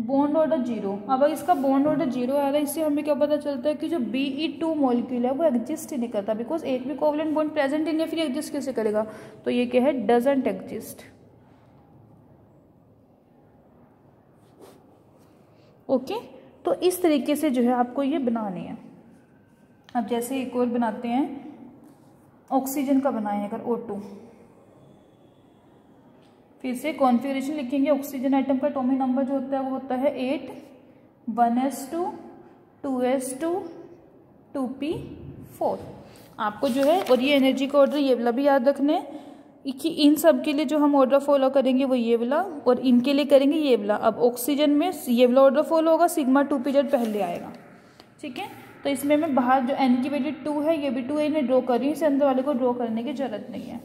Bond order 0। अब इसका बॉन्ड ऑर्डर 0 आ रहा है, इससे हमें क्या पता चलता है कि जो Be2 मॉलिक्यूल है वो एग्जिस्ट ही नहीं करता, बिकॉज एक भी कोवलेंट बॉन्ड प्रेजेंट ही नहीं है, फिर एग्जिस्ट कैसे करेगा? तो ये क्या है? Doesn't exist. ओके, तो इस तरीके से जो है आपको ये बनानी है। अब जैसे एक और बनाते हैं, ऑक्सीजन का बनाएं अगर O2। फिर से कॉन्फ़िगरेशन लिखेंगे। ऑक्सीजन आइटम का एटॉमिक नंबर जो होता है वो होता है 8, 1s2 2s2 2p4। आपको जो है, और ये एनर्जी का ऑर्डर ये वाला भी याद रखना है कि इन सब के लिए जो हम ऑर्डर फॉलो करेंगे वो ये वाला, और इनके लिए करेंगे ये वाला। अब ऑक्सीजन में ये वाला ऑर्डर फॉलो होगा, सिग्मा 2pz पहले आएगा। ठीक है, तो इसमें मैं बाहर जो n की वैल्यू 2 है, ये भी 2 है, इन्हें ड्रॉ कर रही हूँ, इसे अंदर वाले को ड्रॉ करने की जरूरत नहीं है।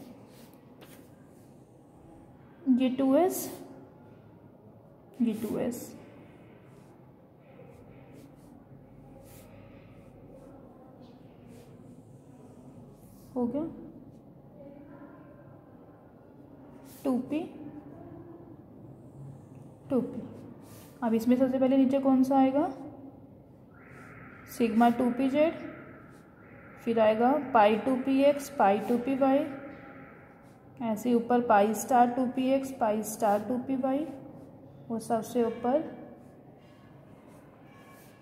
ये 2s, ये 2s, हो गया 2p 2p। अब इसमें सबसे पहले नीचे कौन सा आएगा? सिग्मा 2pz, फिर आएगा पाई 2px पाई 2py, ऐसे ऊपर पाई star 2px pi star 2py, और सबसे ऊपर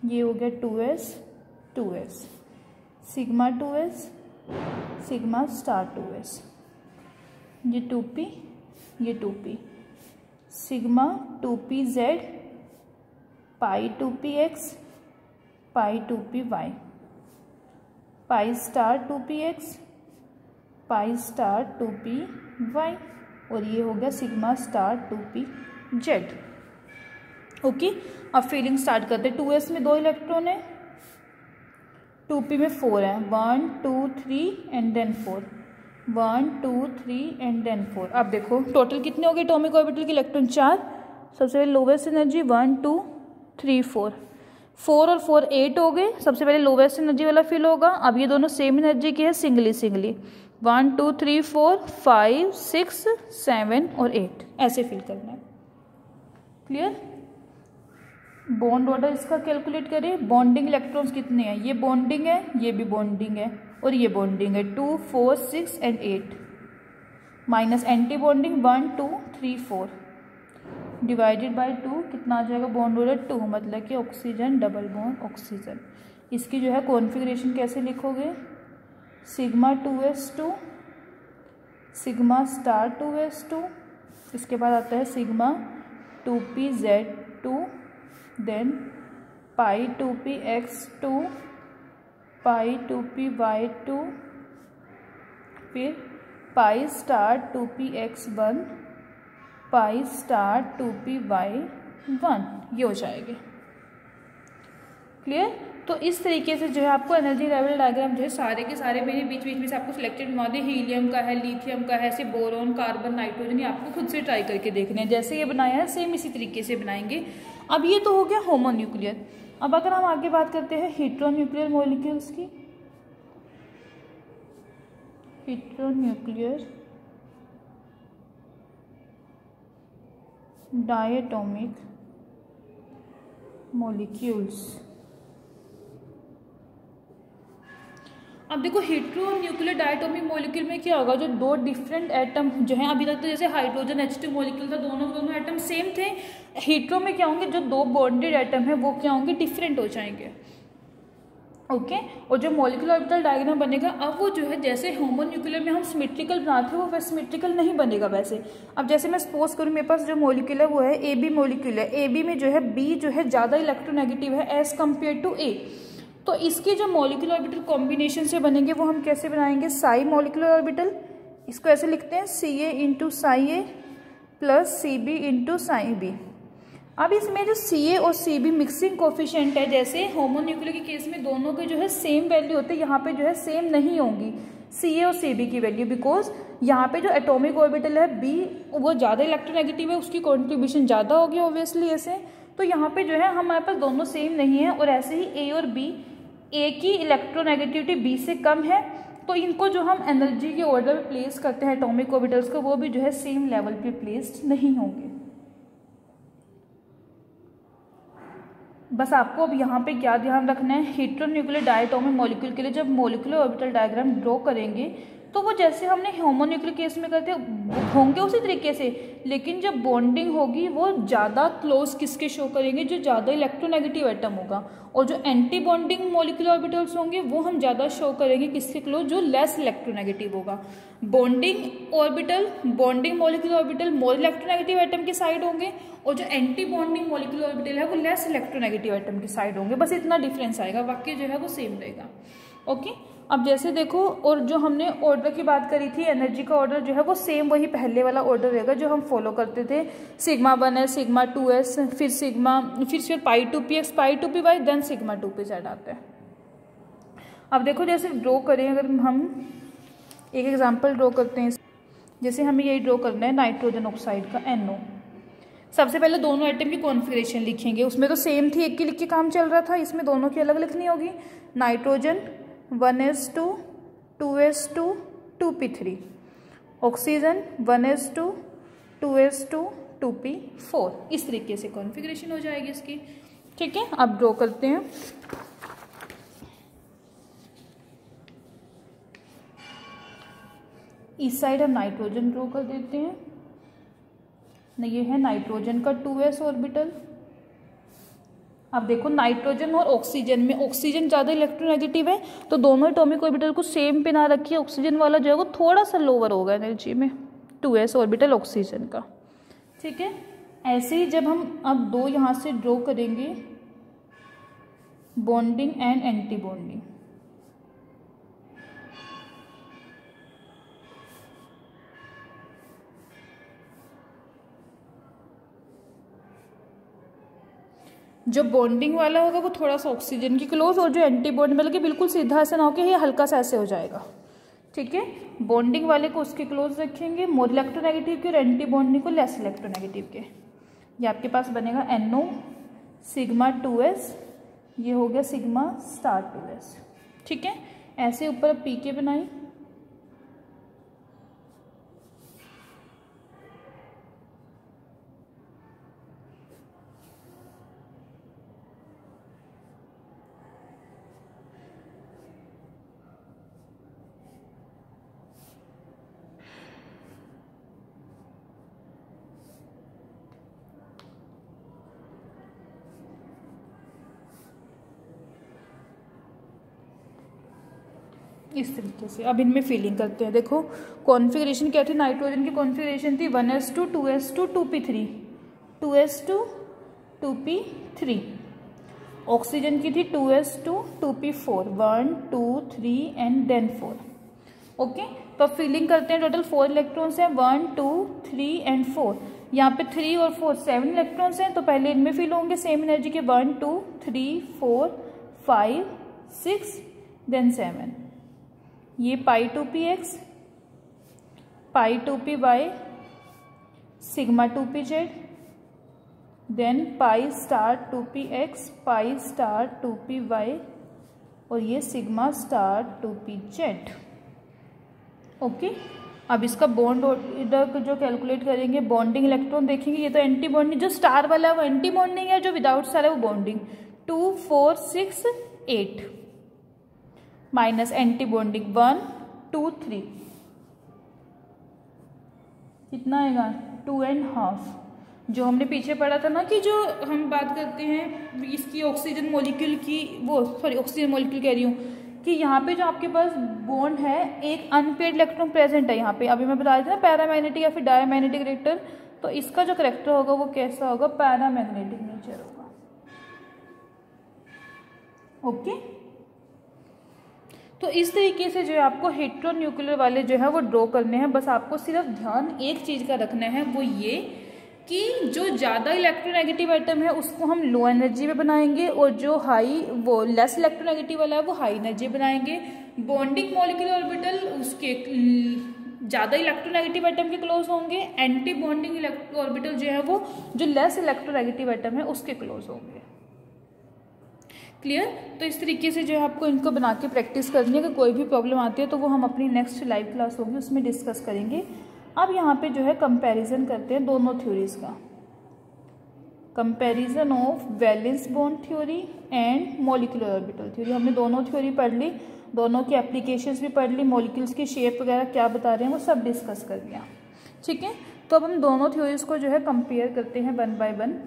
ये हो गया 2s 2s, sigma 2s sigma star 2s। ये 2p, ये 2p, सिग्मा 2pz पाई 2px पाई 2py, पाई star 2px pi star 2py, और ये हो गया सिग्मा स्टार 2pz। ओके, अब फिलिंग स्टार्ट करते हैं। 2s में 2 इलेक्ट्रॉन है, 2p में 4 है, 1 2 3 एंड देन 4, 1 2 3 एंड देन 4। अब देखो टोटल कितने हो गए एटॉमिक ऑर्बिटल के इलेक्ट्रॉन? 4। सबसे पहले लोवेस्ट एनर्जी 1 2 3 4, 4 और 4 8 हो गए। सबसे पहले लोवेस्ट एनर्जी वाला फिल होगा। अब ये दोनों सेम एनर्जी के हैं, सिंगली 1 2 3 4 5 6 7 और 8 ऐसे फिल करना है। क्लियर? बॉन्ड ऑर्डर इसका कैलकुलेट करें। बॉन्डिंग इलेक्ट्रॉन्स कितने हैं? ये बॉन्डिंग है, ये भी बॉन्डिंग है, और ये बॉन्डिंग है 2 4 6 and 8, minus anti bonding 1 2 3 4 divided by 2 कितना आ जाएगा? बॉन्ड ऑर्डर 2, मतलब कि ऑक्सीजन डबल बॉन्ड ऑक्सीजन। इसकी जो है कॉन्फ़िगरेशन कैसे लिखोगे? Sigma 2s2 sigma star 2s2, इसके बाद आता है sigma 2pz2, than pi 2px2 पाई 2py2, फिर pi star 2px1 pi star 2py1, ये हो जाएगी। क्लियर? तो इस तरीके से जो है आपको एनर्जी लेवल डायग्राम जो है सारे के सारे मेरे बीच में से आपको सिलेक्टेड बना दिए। हीलियम का है, लिथियम का है, ऐसे बोरोन, कार्बन, नाइट्रोजन, ये आपको खुद से ट्राई करके देखने हैं। जैसे ये बनाया है सेम इसी तरीके से बनाएंगे। अब ये तो हो गया होमोन्यूक्लियर। अब अगर हम आगे बात करते हैं हेट्रोन्यूक्लियर मॉलिक्यूल्स की, हेट्रोन्यूक्लियर डायटोमिक मॉलिक्यूल्स। अब देखो हेट्रोन्यूक्लियर डायटोमिक मॉलिक्यूल में क्या होगा? जो 2 डिफरेंट एटम जो हैं, अभी तक तो जैसे हाइड्रोजन H2 मॉलिक्यूल था, दोनों एटम सेम थे। हेट्रो में क्या होंगे? जो 2 बॉन्डेड एटम है वो क्या होंगे? डिफरेंट हो जाएंगे। ओके, और जो मॉलिक्यूलर ऑर्बिटल डायग्राम बनेगा, अब वो जो है जैसे होमोन्यूक्लियर में हम सिमेट्रिकल बनाते हैं वो वैसे सिमेट्रिकल नहीं बनेगा वैसे। अब जैसे मैं सपोज करूँ मेरे पास जो मॉलिक्यूल है वो है AB मॉलिक्यूल है, AB में जो है B जो है ज़्यादा इलेक्ट्रोनेगेटिव है एज कम्पेयर टू A। तो इसके जो मॉलिक्यूलर ऑर्बिटल कॉम्बिनेशन से बनेंगे वो हम कैसे बनाएंगे? साई मॉलिक्यूलर ऑर्बिटल, इसको ऐसे लिखते हैं Ca into psi A plus Cb into psi B. अब इसमें जो Ca और Cb मिक्सिंग कोफिशिएंट है, जैसे होमोन्यूक्लियर के केस में दोनों के जो है सेम वैल्यू होते हैं, यहाँ पे जो है सेम नहीं होंगी Ca और Cb की वैल्यू, बिकॉज यहाँ पे जो एटॉमिक ऑर्बिटल है B वो ज़्यादा इलेक्ट्रोनेगेटिव है, उसकी कॉन्ट्रीब्यूशन ज़्यादा होगी ऑब्वियसली ऐसे। तो यहाँ पे जो है हमारे पास दोनों सेम नहीं है, और ऐसे ही A और B, A की इलेक्ट्रोनेगेटिविटी B से कम है, तो इनको जो हम एनर्जी के ऑर्डर में प्लेस करते हैं एटॉमिक ऑर्बिटल्स को, वो भी जो है सेम लेवल पे प्लेस्ड नहीं होंगे। बस आपको अब यहाँ पे क्या ध्यान रखना है? हेट्रोन्यूक्लियर डायटोमिक मॉलिक्यूल के लिए जब मॉलिक्यूलर ऑर्बिटल डायग्राम ड्रॉ करेंगे तो वो जैसे हमने होमोन्यूक्लियर केस में करते होंगे उसी तरीके से, लेकिन जब बॉन्डिंग होगी वो ज़्यादा क्लोज किसके शो करेंगे? जो ज़्यादा इलेक्ट्रोनेगेटिव एटम होगा, और जो एंटी बॉन्डिंग मॉलिक्यूलर ऑर्बिटल्स होंगे वो हम ज़्यादा शो करेंगे किसके क्लोज? जो लेस इलेक्ट्रोनेगेटिव होगा। Bonding orbital, bonding molecular orbital more electronegative atom के साइड होंगे, और जो एंटी बॉन्डिंग मॉलिक्यूलर ऑर्बिटल है वो लेस इलेक्ट्रोनेगेटिव एटम के साइड होंगे। बस इतना डिफरेंस आएगा, बाकी जो है वो सेम रहेगा। ओके, अब जैसे देखो, और जो हमने ऑर्डर की बात करी थी, एनर्जी का ऑर्डर जो है वो सेम वही पहले वाला ऑर्डर रहेगा जो हम फॉलो करते थे। सिग्मा 1s, सिग्मा 2s, फिर पाई 2px, pi 2py, then sigma 2pz आता है। अब देखो जैसे ड्रॉ करें, अगर हम एक एग्जांपल ड्रॉ करते हैं, जैसे हमें यही ड्रॉ करना है नाइट्रोजन ऑक्साइड का NO। सबसे पहले दोनों एटम की कॉन्फ़िगरेशन लिखेंगे, उसमें तो सेम थी, एक की लिख के काम चल रहा था, इसमें दोनों की अलग लिखनी होगी। Nitrogen 1s2 2s2 2p3, oxygen 1s2 2s2 2p4, इस तरीके से कॉन्फ़िगरेशन हो जाएगी इसकी। ठीक है, अब ड्रॉ करते हैं। इस साइड हम नाइट्रोजन ड्रॉ कर देते हैं। ये है नाइट्रोजन का 2s ऑर्बिटल। अब देखो नाइट्रोजन और ऑक्सीजन में ऑक्सीजन ज़्यादा इलेक्ट्रोनेगेटिव है, तो दोनों एटॉमिक ऑर्बिटल को सेम पे ना रखिए। ऑक्सीजन वाला जो है वो थोड़ा सा लोअर होगा एनर्जी में, 2s ऑर्बिटल ऑक्सीजन का। ठीक है, ऐसे ही जब हम अब 2 यहाँ से ड्रॉ करेंगे बॉन्डिंग एंड एंटी बॉन्डिंग, जो बॉन्डिंग वाला होगा वो थोड़ा सा ऑक्सीजन की क्लोज, और जो एंटी बॉन्डिंग मतलब कि बिल्कुल सीधा ऐसा ना हो कि ये हल्का सा ऐसे हो जाएगा। ठीक है, बॉन्डिंग वाले को उसके क्लोज रखेंगे, मोर इलेक्ट्रोनेगेटिव के, और एंटी बॉन्डिंग को लेस इलेक्ट्रोनेगेटिव के। ये आपके पास बनेगा NO सिग्मा 2s, ये हो गया सिग्मा स्टार 2s। ठीक है, ऐसे ऊपर PK बनाई, इस तरीके से। अब इनमें फिलिंग करते हैं। देखो कॉन्फ़िगरेशन क्या थी, नाइट्रोजन की कॉन्फ़िगरेशन थी 1s2 2s2 2p3, 2s2 2p3। Oxygen की थी 2s2 2p4, 1 2 3 and then 4। Okay, तो अब फिलिंग करते हैं। टोटल 4 इलेक्ट्रॉन्स हैं, 1 2 3 एंड 4। यहाँ पे 3 और 4 7 इलेक्ट्रॉन्स हैं, तो पहले इनमें फिल होंगे सेम एनर्जी के 1 2 3 4 5 6 देन 7। ये pi 2px, pi 2py, sigma 2pz, then pi star 2px, pi star 2py, और ये सिग्मा स्टार 2pz। ओके, अब इसका बॉन्ड ऑर्डर जो कैलकुलेट करेंगे, बॉन्डिंग इलेक्ट्रॉन देखेंगे। ये तो एंटी बॉन्डिंग, जो स्टार वाला है वो एंटी बॉन्डिंग है, जो विदाउट स्टार है वो बॉन्डिंग। 2 4 6 8 माइनस एंटी बॉन्डिंग 1 2 3, कितना आएगा 2.5। जो हमने पीछे पढ़ा था ना कि जो हम बात करते हैं इसकी ऑक्सीजन मॉलिक्यूल की, वो सॉरी ऑक्सीजन मॉलिक्यूल कह रही हूँ, कि यहाँ पे जो आपके पास बॉन्ड है एक अनपेड इलेक्ट्रॉन प्रेजेंट है यहाँ पे। अभी मैं बता रही थी ना पैरामैग्नेटिक या फिर डायमैग्नेटिक रिएक्टर, तो इसका जो करेक्टर होगा वो कैसा होगा, पैरामैग्नेटिक नेचर होगा। ओके, तो इस तरीके से जो है आपको हेटेरोन्यूक्लियर वाले जो है वो ड्रॉ करने हैं। बस आपको सिर्फ ध्यान एक चीज़ का रखना है, वो ये कि जो ज़्यादा इलेक्ट्रोनेगेटिव आइटम है उसको हम लो एनर्जी में बनाएंगे, और जो हाई वो लेस इलेक्ट्रोनेगेटिव वाला है वो हाई एनर्जी बनाएंगे। बॉन्डिंग मॉलिक्यूलर ऑर्बिटल उसके ज़्यादा इलेक्ट्रोनेगेटिव आइटम के क्लोज होंगे, एंटी बॉन्डिंग ऑर्बिटल जो है वो जो लेस इलेक्ट्रोनेगेटिव आइटम है उसके क्लोज होंगे। क्लियर? तो इस तरीके से जो है आपको इनको बना के प्रैक्टिस करनी है। अगर कोई भी प्रॉब्लम आती है तो वो हम अपनी नेक्स्ट लाइव क्लास होगी उसमें डिस्कस करेंगे। अब यहाँ पे जो है कंपैरिजन करते हैं दोनों थ्योरीज का, comparison of valence bond theory and molecular orbital theory. हमने दोनों थ्योरी पढ़ ली, दोनों की एप्लीकेशंस भी पढ़ ली, मॉलिक्यूल्स की शेप वगैरह क्या बता रहे हैं वो सब डिस्कस कर लिया। ठीक है, तो अब हम दोनों थ्योरीज को जो है कंपेयर करते हैं 1 बाय 1।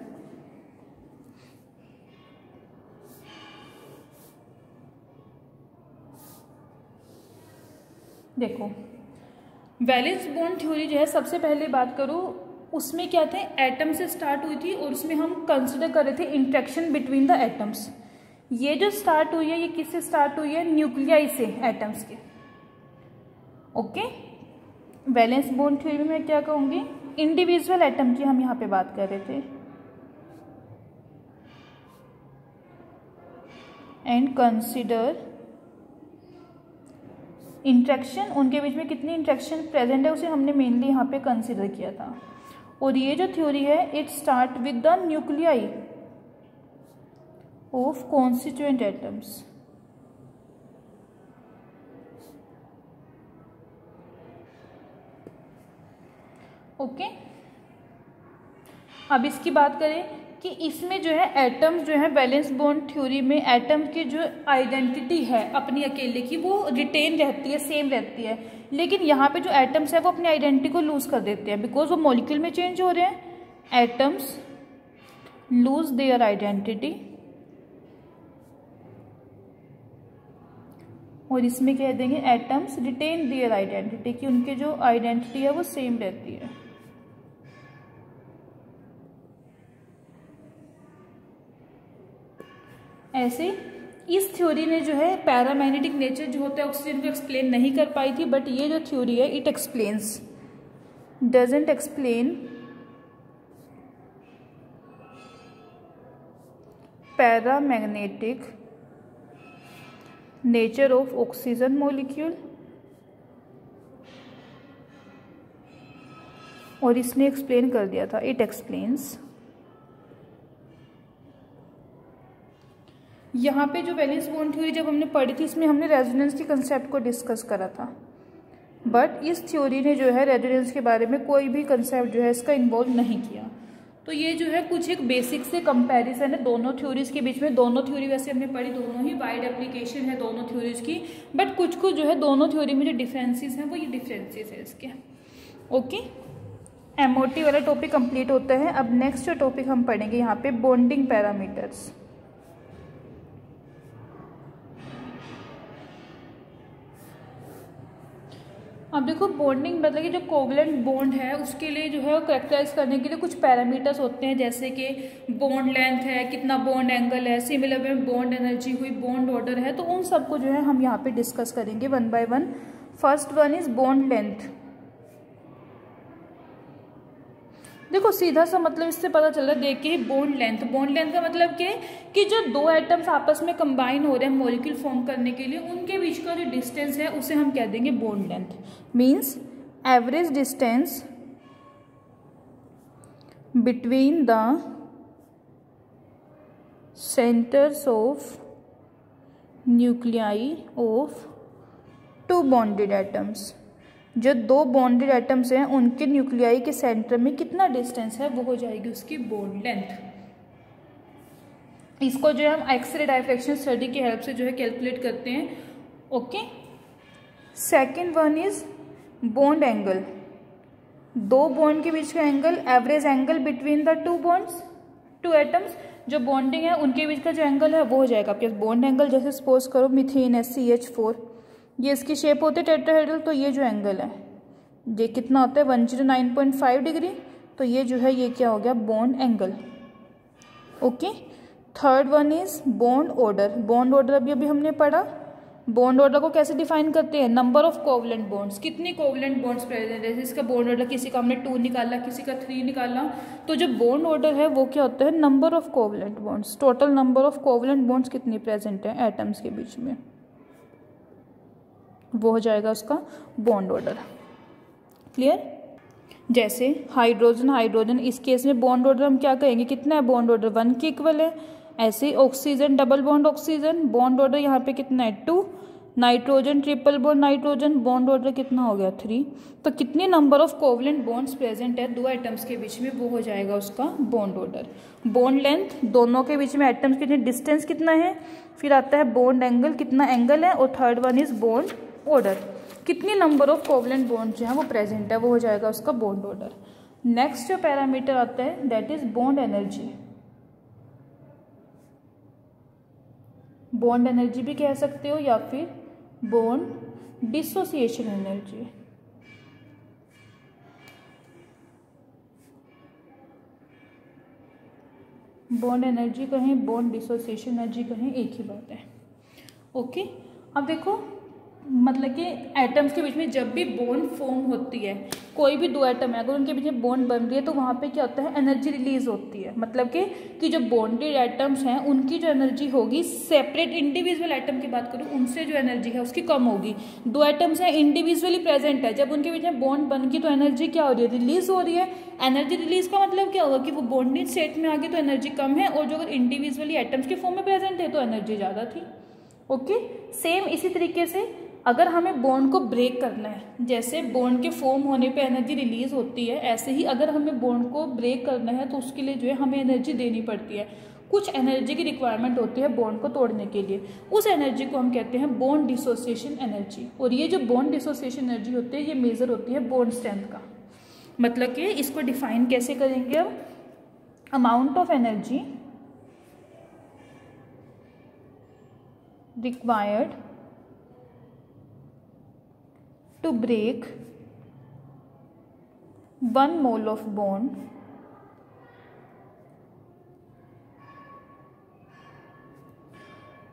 देखो वैलेंस बॉन्ड थ्योरी जो है, सबसे पहले बात करूँ उसमें क्या थे, एटम से स्टार्ट हुई थी, और उसमें हम कंसिडर कर रहे थे इंटरेक्शन बिटवीन द एटम्स। ये जो स्टार्ट हुई है ये किससे स्टार्ट हुई है, न्यूक्लियाई से, एटम्स के। ओके, वैलेंस बॉन्ड थ्योरी में मैं क्या कहूँगी, इंडिविजुअल एटम की हम यहाँ पे बात कर रहे थे, एंड कंसिडर इंट्रैक्शन, उनके बीच में कितनी इंट्रैक्शन प्रेजेंट है उसे हमने मेनली यहाँ पे कंसिडर किया था। और ये जो थ्योरी है it start with the nuclei of constituent atoms. Okay, अब इसकी बात करें कि इसमें जो है एटम्स जो है वैलेंस बॉन्ड थ्योरी में एटम की जो आइडेंटिटी है अपनी अकेले की वो रिटेन रहती है, सेम रहती है। लेकिन यहाँ पे जो एटम्स है वो अपनी आइडेंटिटी को लूज कर देते हैं, बिकॉज वो मॉलिक्यूल में चेंज हो रहे हैं। एटम्स लूज देयर आइडेंटिटी और इसमें कह देंगे एटम्स रिटेन देयर आइडेंटिटी, कि उनके जो आइडेंटिटी है वो सेम रहती है। ऐसे इस थ्योरी ने जो है पैरामैग्नेटिक नेचर जो होता है ऑक्सीजन को एक्सप्लेन नहीं कर पाई थी, बट ये जो थ्योरी है it explains, doesn't explain paramagnetic nature of oxygen molecule, और इसने एक्सप्लेन कर दिया था, इट एक्सप्लेन्स। यहाँ पे जो वैलेंस बॉन्ड थ्योरी जब हमने पढ़ी थी इसमें हमने रेजोनेंस के कंसेप्ट को डिस्कस करा था, बट इस थ्योरी ने जो है रेजोनेंस के बारे में कोई भी कंसेप्ट जो है इसका इन्वॉल्व नहीं किया। तो ये जो है कुछ एक बेसिक से कंपैरिजन है दोनों थ्योरीज के बीच में। दोनों थ्योरी वैसे हमने पढ़ी, दोनों ही वाइड एप्लीकेशन है दोनों थ्योरीज की, बट कुछ कुछ जो है दोनों थ्योरी में जो डिफरेंसेस हैं वो ये डिफरेंसेस है इसके। ओके, एमओटी वाला टॉपिक कंप्लीट होता है। अब नेक्स्ट जो टॉपिक हम पढ़ेंगे यहाँ पे बॉन्डिंग पैरामीटर्स। अब देखो बॉन्डिंग मतलब कि जो कोवलेंट बॉन्ड है उसके लिए जो है वो करेक्टराइज करने के लिए कुछ पैरामीटर्स होते हैं, जैसे कि बॉन्ड लेंथ है, कितना बॉन्ड एंगल है, सिमिलर में बॉन्ड एनर्जी हुई, बॉन्ड ऑर्डर है। तो उन सबको जो है हम यहाँ पे डिस्कस करेंगे one by one. First one is bond length. देखो सीधा सा मतलब इससे पता चल रहा है देखिए बॉन्ड लेंथ। बॉन्ड लेंथ का मतलब क्या है कि जो दो एटम्स आपस में कंबाइन हो रहे हैं मॉलिक्यूल फॉर्म करने के लिए, उनके बीच का जो डिस्टेंस है उसे हम कह देंगे bond length. Means average distance between the centres of nuclei of two bonded atoms. जो दो बॉन्डेड एटम्स हैं उनके न्यूक्लियाई के सेंटर में कितना डिस्टेंस है वो हो जाएगी उसकी बॉन्ड लेंथ। इसको जो है हम एक्सरे डायफ्रैक्शन स्टडी की हेल्प से जो है कैलकुलेट करते हैं। Okay, second one is bond angle. दो बॉन्ड के बीच का angle, average angle between the two bonds, two atoms. जो बॉन्डिंग है उनके बीच का जो एंगल है वो हो जाएगा आपके बॉन्ड एंगल। जैसे सपोज करो मीथेन SCH4, ये इसकी शेप होती है टेट्राहेड्रल, तो ये जो एंगल है ये कितना होता है 109.5 डिग्री, तो ये जो है ये क्या हो गया bond angle. Okay, third one is bond order. Bond order अभी हमने पढ़ा। बॉन्ड ऑर्डर को कैसे डिफाइन करते हैं, नंबर ऑफ कोवलेंट बॉन्ड्स, कितनी कोवलेंट बॉन्ड्स प्रेजेंट है। जैसे इसका बॉन्ड ऑर्डर किसी का हमने 2 निकाला, किसी का 3 निकाला, तो जो बॉन्ड ऑर्डर है वो क्या होता है number of covalent bonds, total number of covalent bonds कितनी प्रेजेंट है एटम्स के बीच में, वो हो जाएगा उसका बॉन्ड ऑर्डर। क्लियर। जैसे हाइड्रोजन हाइड्रोजन, इस केस में बॉन्ड ऑर्डर हम क्या कहेंगे, कितना है बॉन्ड ऑर्डर 1 के इक्वल है। ऐसे oxygen double bond oxygen, bond order यहाँ पे कितना है 2। Nitrogen triple bond nitrogen, bond order कितना हो गया 3। तो कितने number of covalent bonds present है दो एटम्स के बीच में, वो हो जाएगा उसका बॉन्ड ऑर्डर। बॉन्ड लेंथ, दोनों के बीच में एटम्स के डिस्टेंस कितना है, फिर आता है बॉन्ड एंगल, कितना एंगल है, और third one is bond order, कितनी नंबर ऑफ कोवलेंट बॉन्ड जो है वो प्रेजेंट है, वो हो जाएगा उसका बॉन्ड ऑर्डर। नेक्स्ट जो पैरामीटर आता है that is bond energy. Bond energy भी कह सकते हो या फिर bond dissociation energy. Bond energy कहें, बॉन्ड डिसोसिएशन एनर्जी कहें, एक ही बात है। ओके, अब देखो मतलब कि एटम्स के बीच में जब भी बॉन्ड फॉर्म होती है, कोई भी दो एटम है अगर उनके बीच में बॉन्ड बन रही है तो वहाँ पे क्या होता है एनर्जी रिलीज होती है। मतलब कि जो बॉन्डेड एटम्स हैं उनकी जो एनर्जी होगी, सेपरेट इंडिविजुअल एटम की बात करूँ उनसे जो एनर्जी है उसकी कम होगी। दो एटम्स हैं इंडिविजुअली प्रेजेंट है, जब उनके बीच में बॉन्ड बन गई तो एनर्जी क्या हो रही है, रिलीज हो रही है। एनर्जी रिलीज का मतलब क्या होगा कि वो बॉन्डेड स्टेट में आ गई तो एनर्जी कम है, और जो अगर इंडिविजुअली एटम्स के फॉर्म में प्रेजेंट है तो एनर्जी ज़्यादा थी। ओके, सेम इसी तरीके से अगर हमें बॉन्ड को ब्रेक करना है, जैसे बॉन्ड के फॉर्म होने पे एनर्जी रिलीज होती है, ऐसे ही अगर हमें बॉन्ड को ब्रेक करना है तो उसके लिए जो है हमें एनर्जी देनी पड़ती है। कुछ एनर्जी की रिक्वायरमेंट होती है बॉन्ड को तोड़ने के लिए, उस एनर्जी को हम कहते हैं बॉन्ड डिसोसिएशन एनर्जी। और ये जो बॉन्ड डिसोसिएशन एनर्जी होती है ये मेजर होती है बॉन्ड स्ट्रेंथ का। मतलब कि इसको डिफाइन कैसे करेंगे अब, amount of energy required to break 1 mole of bond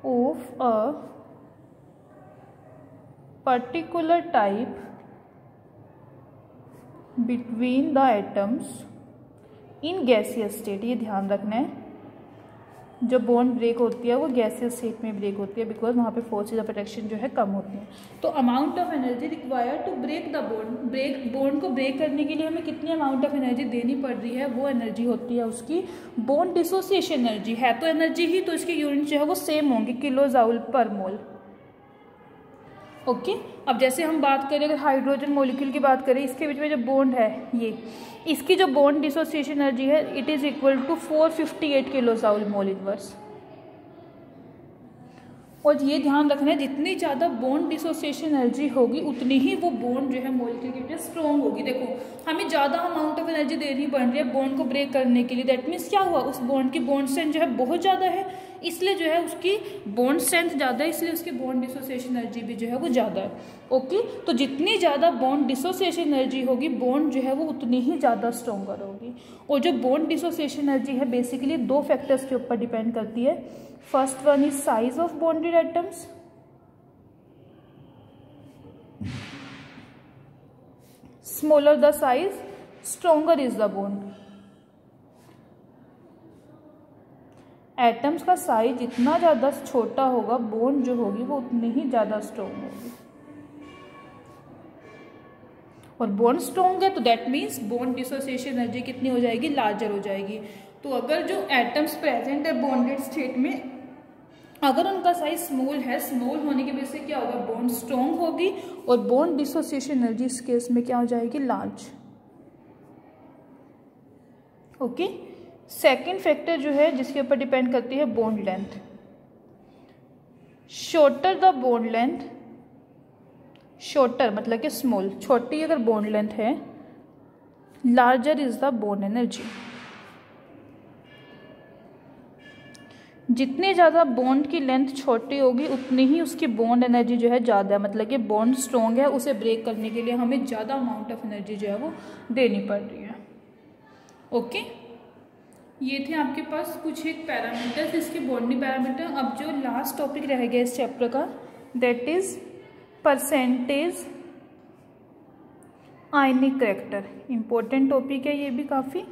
of a particular type between the atoms in gaseous state। ये ध्यान रखना है, जो बॉन्ड ब्रेक होती है वो गैसियस स्टेट में ब्रेक होती है, बिकॉज वहाँ पे फोर्सेज ऑफ अट्रैक्शन जो है कम होती है। तो amount of energy required to break the bond, bond को ब्रेक करने के लिए हमें कितनी अमाउंट ऑफ एनर्जी देनी पड़ रही है, वो एनर्जी होती है उसकी बॉन्ड डिसोसिएशन एनर्जी। है तो एनर्जी ही, तो इसकी यूनिट जो है वो सेम होंगी, किलो जूल पर मोल। ओके अब जैसे हम बात करें, अगर हाइड्रोजन मॉलिक्यूल की बात करें, इसके बीच में जो बॉन्ड है ये, इसकी जो बॉन्ड डिसोसिएशन एनर्जी है it is equal to 458 kilo joule mole inverse. और ये ध्यान रखना है, जितनी ज़्यादा बॉन्ड डिसोसिएशन एनर्जी होगी उतनी ही वो बॉन्ड जो है मॉलिक्यूल की वजह स्ट्रॉन्ग होगी। देखो हमें ज़्यादा अमाउंट ऑफ एनर्जी देनी पड़ रही है बॉन्ड को ब्रेक करने के लिए, दैट मीन्स क्या हुआ, उस बॉन्ड की बॉन्ड स्ट्रेंथ जो है बहुत ज़्यादा है, इसलिए जो है उसकी बॉन्ड स्ट्रेंथ ज़्यादा है, इसलिए उसकी बॉन्ड डिसोसिएशन एनर्जी भी जो है वो ज़्यादा है। ओके तो जितनी ज़्यादा बॉन्ड डिसोसिएशन एनर्जी होगी बॉन्ड जो है वो उतनी ही ज़्यादा स्ट्रॉन्गर होगी। और जो बॉन्ड डिसोसिएशन एनर्जी है बेसिकली 2 फैक्टर्स के ऊपर डिपेंड करती है। First one is size of bonded atoms, smaller the size, stronger is the bond। Atoms का साइज जितना ज़्यादा छोटा होगा बॉन्ड जो होगी वो उतनी ही ज़्यादा स्ट्रॉन्ग होगी। और बॉन्ड स्ट्रॉन्ग है तो that means bond dissociation energy कितनी हो जाएगी, लार्जर हो जाएगी। तो अगर जो एटम्स प्रेजेंट है बॉन्डेड स्टेट में, अगर उनका साइज स्मॉल है, स्मॉल होने की वजह से क्या होगा, बॉन्ड स्ट्रॉन्ग होगी और बॉन्ड डिसोसिएशन एनर्जी इस केस में क्या हो जाएगी, लार्ज। ओके सेकेंड फैक्टर जो है जिसके ऊपर डिपेंड करती है bond length. Shorter the bond length, shorter मतलब कि स्मॉल, छोटी अगर बॉन्ड लेंथ है, larger is the bond energy. जितनी ज़्यादा बॉन्ड की लेंथ छोटी होगी उतनी ही उसकी बॉन्ड एनर्जी जो है ज़्यादा है, मतलब कि बॉन्ड स्ट्रॉन्ग है, उसे ब्रेक करने के लिए हमें ज़्यादा अमाउंट ऑफ एनर्जी जो है वो देनी पड़ रही है। ओके ये थे आपके पास कुछ एक पैरामीटर्स, इसके बॉन्डिंग पैरामीटर। अब जो लास्ट टॉपिक रह गया इस चैप्टर का that is percentage ionic character. Important topic है ये भी काफ़ी।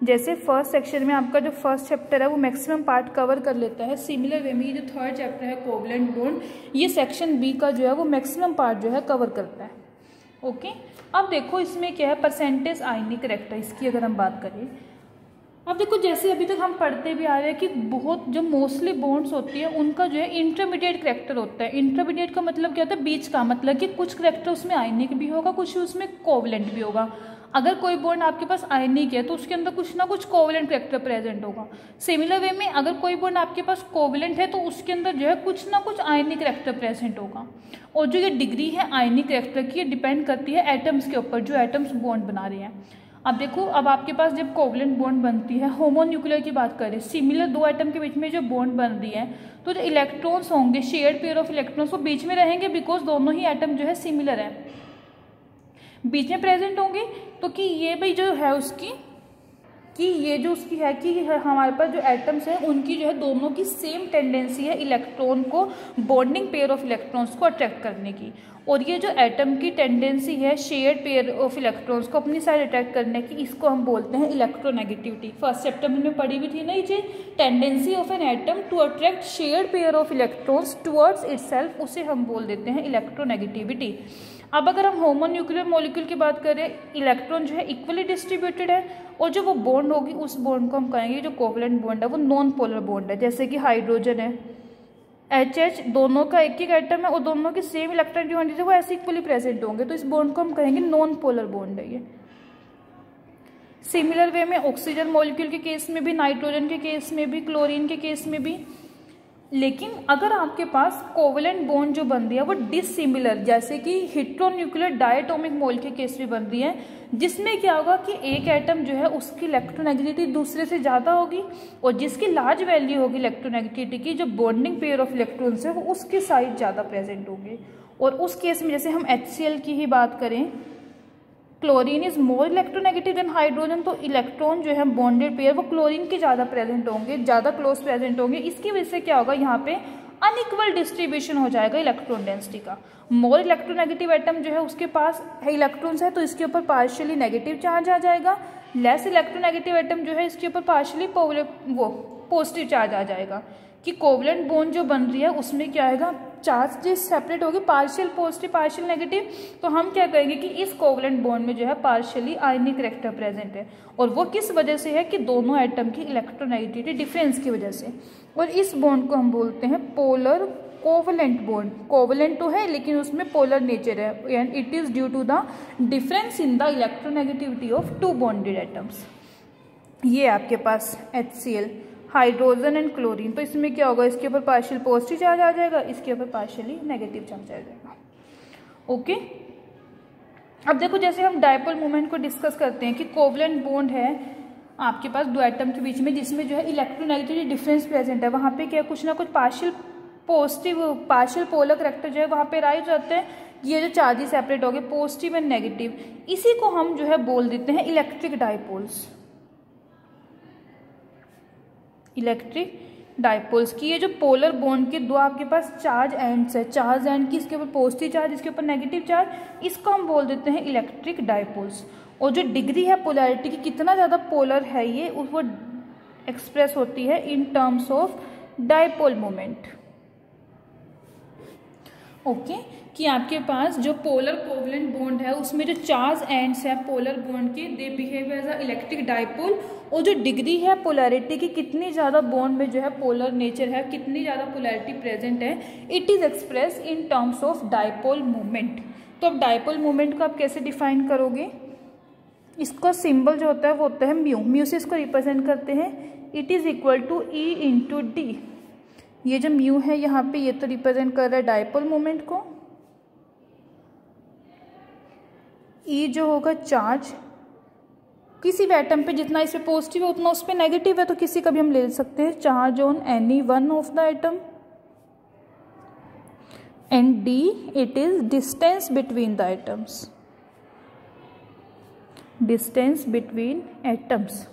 जैसे फर्स्ट सेक्शन में आपका जो फर्स्ट चैप्टर है वो मैक्सिमम पार्ट कवर कर लेता है, सिमिलर वे में ये जो थर्ड चैप्टर है कोवलेंट बॉन्ड, ये सेक्शन बी का जो है वो मैक्सिमम पार्ट जो है कवर करता है। ओके अब देखो इसमें क्या है, परसेंटेज आयनिक करैक्टर, इसकी अगर हम बात करें। अब देखो जैसे अभी तक हम पढ़ते भी आ रहे हैं कि बहुत जो मोस्टली बॉन्ड्स होती है उनका जो है इंटरमीडिएट करैक्टर होता है। इंटरमीडिएट का मतलब क्या होता है, बीच का, मतलब कि कुछ करैक्टर उसमें आयनिक भी होगा, कुछ उसमें कोवलेंट भी होगा। अगर कोई बॉन्ड आपके पास आयनिक है तो उसके अंदर कुछ ना कुछ कोवलेंट करैक्टर प्रेजेंट होगा। सिमिलर वे में अगर कोई बॉन्ड आपके पास कोवलेंट है तो उसके अंदर जो है कुछ ना कुछ आयनिक करैक्टर प्रेजेंट होगा। और जो ये डिग्री है आयनिक करैक्टर की, ये डिपेंड करती है एटम्स के ऊपर, जो एटम्स बॉन्ड बना रहे हैं। अब देखो अब आपके पास जब कोवलेंट बॉन्ड बनती है, होमोन्यूक्लियर की बात करें, सिमिलर 2 एटम के बीच में जो बॉन्ड बन रही है, तो जो इलेक्ट्रॉन्स होंगे, शेयर्ड पेयर ऑफ इलेक्ट्रॉन्स, वो बीच में रहेंगे बिकॉज दोनों ही एटम जो है सिमिलर है, बीच में प्रेजेंट होंगे। तो कि ये भाई जो है उसकी, कि ये जो उसकी है कि हमारे पास जो एटम्स हैं उनकी जो है दोनों की सेम टेंडेंसी है इलेक्ट्रॉन को, बॉन्डिंग पेयर ऑफ इलेक्ट्रॉन्स को अट्रैक्ट करने की। और ये जो एटम की टेंडेंसी है शेयर्ड पेयर ऑफ इलेक्ट्रॉन्स को अपनी साइड अट्रैक्ट करने की, इसको हम बोलते हैं इलेक्ट्रोनेगेटिविटी। फर्स्ट चैप्टर में पढ़ी भी थी ना ये, tendency of an atom to attract shared pair of electrons towards itself, उसे हम बोल देते हैं इलेक्ट्रोनेगेटिविटी। अब अगर हम होमोन्यूक्लियर मॉलिक्यूल की बात करें, इलेक्ट्रॉन जो है इक्वली डिस्ट्रीब्यूटेड है, और जो वो बॉन्ड होगी उस बॉन्ड को हम कहेंगे जो कोवलेंट बॉन्ड है वो नॉन पोलर बॉन्ड है। जैसे कि हाइड्रोजन है, HH, दोनों का एक एक एटम है और दोनों की सेम इलेक्ट्रॉन जो है वो ऐसे इक्वली प्रेजेंट होंगे, तो इस बॉन्ड को हम कहेंगे नॉन पोलर बॉन्ड है ये। सिमिलर वे में ऑक्सीजन मॉलिक्यूल के केस में भी, नाइट्रोजन के केस में भी, क्लोरीन के केस में भी, लेकिन अगर आपके पास कोवेलेंट बॉन्ड जो बन रही है वो डिसिमिलर, जैसे कि हेटेरोन्यूक्लियर डायटोमिक मोल के केस में बन रही है, जिसमें क्या होगा कि एक एटम जो है उसकी इलेक्ट्रोनेगेटिविटी दूसरे से ज़्यादा होगी, और जिसकी लार्ज वैल्यू होगी इलेक्ट्रोनेगेटिविटी की, जो बॉन्डिंग पेयर ऑफ इलेक्ट्रॉन्स है वो उसके साइड ज़्यादा प्रेजेंट होंगे। और उस केस में जैसे हम HCl की ही बात करें, chlorine is more electronegative than hydrogen, तो इलेक्ट्रॉन जो है बॉन्डेड पेयर वो क्लोरीन के ज़्यादा प्रेजेंट होंगे, ज़्यादा क्लोज प्रेजेंट होंगे। इसकी वजह से क्या होगा, यहाँ पे अनइक्वल डिस्ट्रीब्यूशन हो जाएगा इलेक्ट्रॉन डेंसिटी का। मोर इलेक्ट्रोनेगेटिव एटम जो है उसके पास इलेक्ट्रॉन्स है तो इसके ऊपर पार्शियली नेगेटिव चार्ज आ जाएगा, लेस इलेक्ट्रोनेगेटिव एटम जो है इसके ऊपर पार्शियली वो पॉजिटिव चार्ज आ जाएगा। कि कोवलेंट बॉन्ड जो बन रही है उसमें क्या आएगा, चार्ज सेपरेट होगी, पार्शियल पॉजिटिव पार्शियल नेगेटिव, तो हम क्या कहेंगे कि इस कोवलेंट बॉन्ड में जो है पार्शियली आयनिक कैरेक्टर प्रेजेंट है, और वो किस वजह से है कि दोनों एटम की इलेक्ट्रोनेगेटिविटी डिफरेंस की वजह से। और इस बॉन्ड को हम बोलते हैं पोलर कोवलेंट बॉन्ड। कोवलेंट तो है लेकिन उसमें पोलर नेचर है, and it is due to the difference in the electronegativity of two bonded atoms. ये आपके पास HCl, हाइड्रोजन एंड क्लोरीन, तो इसमें क्या होगा, इसके ऊपर पार्शियल पॉजिटिव चार्ज आ जाएगा, इसके ऊपर पार्शियली नेगेटिव चार्ज आ जाएगा। ओके, अब देखो जैसे हम डायपोल मोमेंट को डिस्कस करते हैं कि कोवलेंट बॉन्ड है आपके पास दो एटम के बीच में, जिसमें जो है इलेक्ट्रोनेगेटिविटी डिफरेंस प्रेजेंट है, वहाँ पे क्या कुछ ना कुछ partial positive partial polar character जो है वहाँ पे राइज होते हैं, ये जो चार्जेस सेपरेट हो गए पॉजिटिव एंड नेगेटिव, इसी को हम जो है बोल देते हैं इलेक्ट्रिक डायपोल्स। इलेक्ट्रिक डायपोल्स की ये जो पोलर बॉन्ड के दो आपके पास चार्ज एंड्स है, चार्ज एंड की इसके ऊपर पॉजिटिव चार्ज, इसके ऊपर नेगेटिव चार्ज, इसको हम बोल देते हैं इलेक्ट्रिक डायपोल्स। और जो डिग्री है पोलैरिटी की, कितना ज़्यादा पोलर है ये, वो एक्सप्रेस होती है in terms of dipole moment. Okay, कि आपके पास जो पोलर कोवलेंट बॉन्ड है उसमें जो चार्ज एंड्स है पोलर बॉन्ड के, they behave as a electric dipole, और जो डिग्री है पोलैरिटी की, कितनी ज़्यादा बॉन्ड में जो है पोलर नेचर है, कितनी ज़्यादा पोलैरिटी प्रेजेंट है, it is express in terms of dipole moment. तो अब डायपोल मोमेंट को आप कैसे डिफाइन करोगे, इसका सिंबल जो होता है वो होता है म्यू, म्यू से इसको रिप्रेजेंट करते हैं, it is equal to E into D. ये जो म्यू है यहाँ पे ये तो रिप्रेजेंट कर रहा है डायपोल मोमेंट को, E जो होगा चार्ज, किसी भी एटम पे जितना इस पे पॉजिटिव है उतना उस पे नेगेटिव है, तो किसी का भी हम ले सकते हैं charge on any one of the atom, and D it is distance between the atoms, distance between atoms.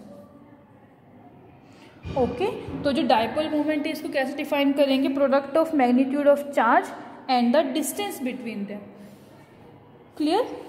Okay, तो जो डायपोल मोमेंट है इसको कैसे डिफाइन करेंगे, product of magnitude of charge and the distance between them. Clear.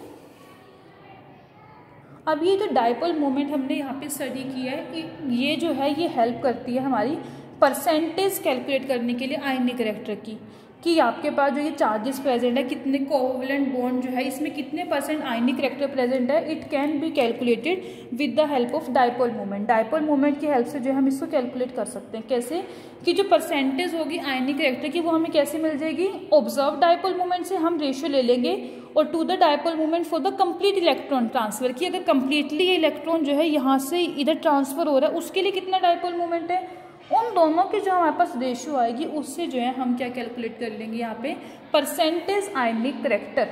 अब ये जो dipole moment हमने यहाँ पे स्टडी किया है, ये जो है ये हेल्प करती है हमारी परसेंटेज कैलकुलेट करने के लिए आयनिक कैरेक्टर की, कि आपके पास जो ये चार्जेस प्रेजेंट है, कितने कोवलेंट बॉन्ड जो है इसमें कितने परसेंट आयनिक कैरेक्टर प्रेजेंट है, it can be calculated with the help of dipole moment. Dipole moment की हेल्प से जो है हम इसको कैलकुलेट कर सकते हैं। कैसे, कि जो परसेंटेज होगी आयनिक कैरेक्टर की वो हमें कैसे मिल जाएगी, ऑब्जर्व डायपोल मोमेंट से हम रेशियो ले लेंगे, और to the dipole moment for the complete electron transfer, कि अगर कंप्लीटली ये इलेक्ट्रॉन जो है यहाँ से इधर ट्रांसफर हो रहा है उसके लिए कितना डायपोल मोमेंट है, उन दोनों की जो हमारे पास रेशियो आएगी उससे जो है हम क्या कैलकुलेट कर लेंगे यहाँ पे, परसेंटेज आयनिक कैरेक्टर।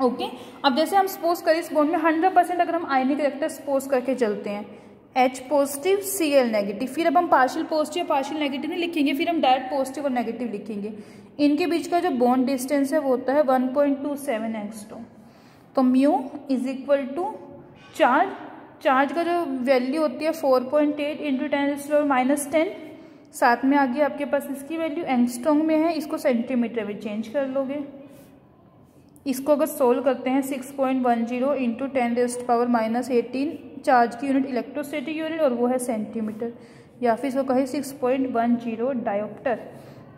ओके, अब जैसे हम सपोज करें इस बॉन्ड में 100% अगर हम आयनिक कैरेक्टर सपोज करके चलते हैं, H पॉजिटिव Cl नेगेटिव, फिर अब हम पार्शियल पॉजिटिव या पार्शियल नेगेटिव नहीं लिखेंगे, फिर हम डायरेक्ट पॉजिटिव और नेगेटिव लिखेंगे। इनके बीच का जो बॉन्ड डिस्टेंस है वो होता है 1.27 एंगस्ट्रॉम। तो mu is equal to charge, charge का जो वैल्यू होती है 4.8 इंटू 10⁻⁻10, साथ में आगे आपके पास इसकी वैल्यू एंगस्ट्रॉम में है, इसको सेंटीमीटर में चेंज कर लोगे। इसको अगर सोल्व करते हैं 6.10 इंटू 10⁻⁻18 चार्ज की यूनिट इलेक्ट्रोस्टैटिक यूनिट, और वो है सेंटीमीटर, या फिर इसको कहें 6.10 डायोप्टर,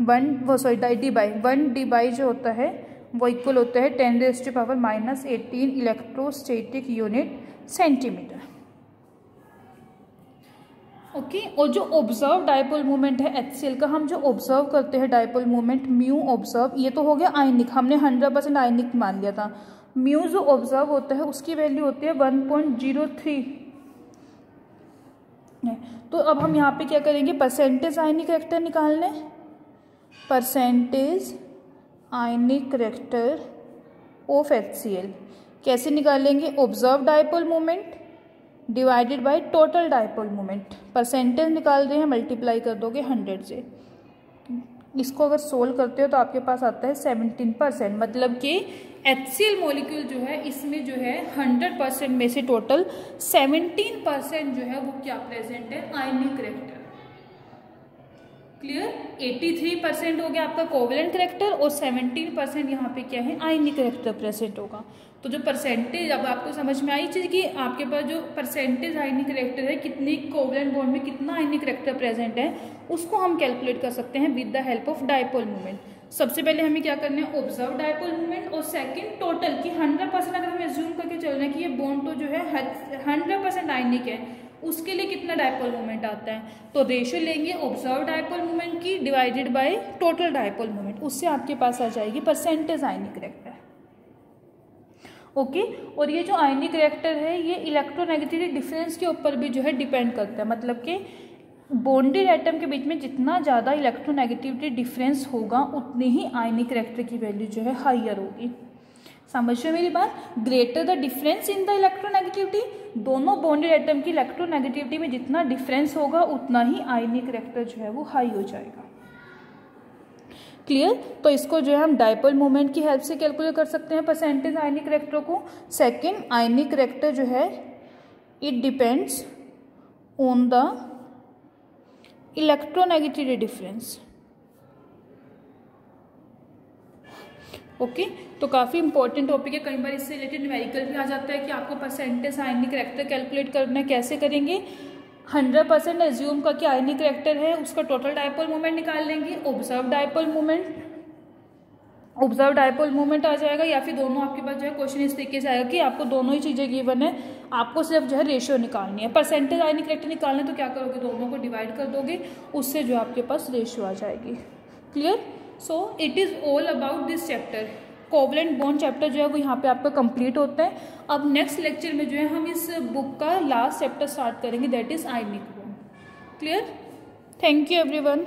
1 डी बाई जो होता है वो इक्वल होता है 10⁻⁻18 इलेक्ट्रोस्टैटिक यूनिट सेंटीमीटर। ओके, और जो ऑब्जर्व डायपोल मोमेंट है HCl का, हम जो ऑब्जर्व करते हैं डायपोल मोमेंट म्यू ऑब्जर्व, ये तो हो गया आयनिक, हमने 100% आयनिक मान लिया था। म्यू जो ऑब्जर्व होता है उसकी वैल्यू होती है 1.03 तो अब हम यहाँ पे क्या करेंगे, परसेंटेज आयनिक करेक्टर निकालने, percentage ionic character of HCl कैसे निकालेंगे, observe dipole moment divided by total dipole moment. Percentage निकाल रहे हैं, मल्टीप्लाई कर दोगे 100 से। इसको अगर सोल्व करते हो तो आपके पास आता है 17%, मतलब कि HCl मॉलिक्यूल जो है इसमें जो है 100% में से टोटल 17% जो है वो क्या प्रेजेंट है, आयनिक करेक्टर। क्लियर, 83% हो गया आपका कोवेलेंट करेक्टर और 17% यहाँ पे क्या है, आयनिक करेक्टर प्रेजेंट होगा। तो जो परसेंटेज, अब आपको समझ में आई चीज कि आपके पास जो परसेंटेज आयनिक करेक्टर है, कितनी कोवेलेंट बॉन्ड में कितना आयनिक करेक्टर प्रेजेंट है, उसको हम कैलकुलेट कर सकते हैं with the help of dipole moment. सबसे पहले हमें क्या करना है, ऑब्जर्व डायपोल मोमेंट, और सेकंड टोटल की 100% अगर हम एज्यूम करके चल रहे हैं कि ये बॉन्ड तो जो है 100% आयनिक है, उसके लिए कितना डायपोल मोमेंट आता है, तो रेशियो लेंगे ऑब्जर्व डायपोल मोमेंट की divided by total dipole moment, उससे आपके पास आ जाएगी परसेंटेज आयनिक करेक्टर। ओके, और ये जो आयनिक करेक्टर है ये इलेक्ट्रोनेगेटिविटी डिफरेंस के ऊपर भी जो है डिपेंड करता है, मतलब कि बॉन्डेड एटम के बीच में जितना ज़्यादा इलेक्ट्रोनेगेटिविटी डिफरेंस होगा उतनी ही आयनिक करेक्टर की वैल्यू जो है हाइयर होगी। समझ रहे हो मेरी बात, greater the difference in the electronegativity, दोनों बॉन्डेड एटम की इलेक्ट्रोनेगेटिविटी में जितना डिफरेंस होगा उतना ही आयनिक करेक्टर जो है वो हाई हो जाएगा। क्लियर, तो इसको जो है हम डायपोल मोमेंट की हेल्प से कैलकुलेट कर सकते हैं परसेंटेज आयनिक करेक्टर को। सेकंड, आयनिक करेक्टर जो है it depends on the electronegativity difference. Okay, तो काफ़ी इंपॉर्टेंट टॉपिक है, कई बार इससे रिलेटेड न्यूमेरिकल भी आ जाता है कि आपको परसेंटेज आयनिक करेक्टर कैलकुलेट करना है, कैसे करेंगे, 100% एज्यूम करके आयनिक करेक्टर है उसका टोटल डायपोल मोमेंट निकाल लेंगे, ऑब्जर्व डायपोल मोमेंट आ जाएगा, या फिर दोनों आपके पास जो है क्वेश्चन इस तरीके से आएगा कि आपको दोनों ही चीज़ें गिवन है, आपको सिर्फ जो है रेशियो निकालनी है। परसेंटेज आयनिक करेक्टर निकालना है तो क्या करोगे, दोनों को डिवाइड कर दोगे, उससे जो आपके पास रेशियो आ जाएगी। Clear, so it is all about this chapter. Covalent bond chapter जो है वो यहाँ पे आपका कंप्लीट होता है। अब नेक्स्ट लेक्चर में जो है हम इस बुक का लास्ट चैप्टर स्टार्ट करेंगे, that is ionic bond. Clear, thank you everyone.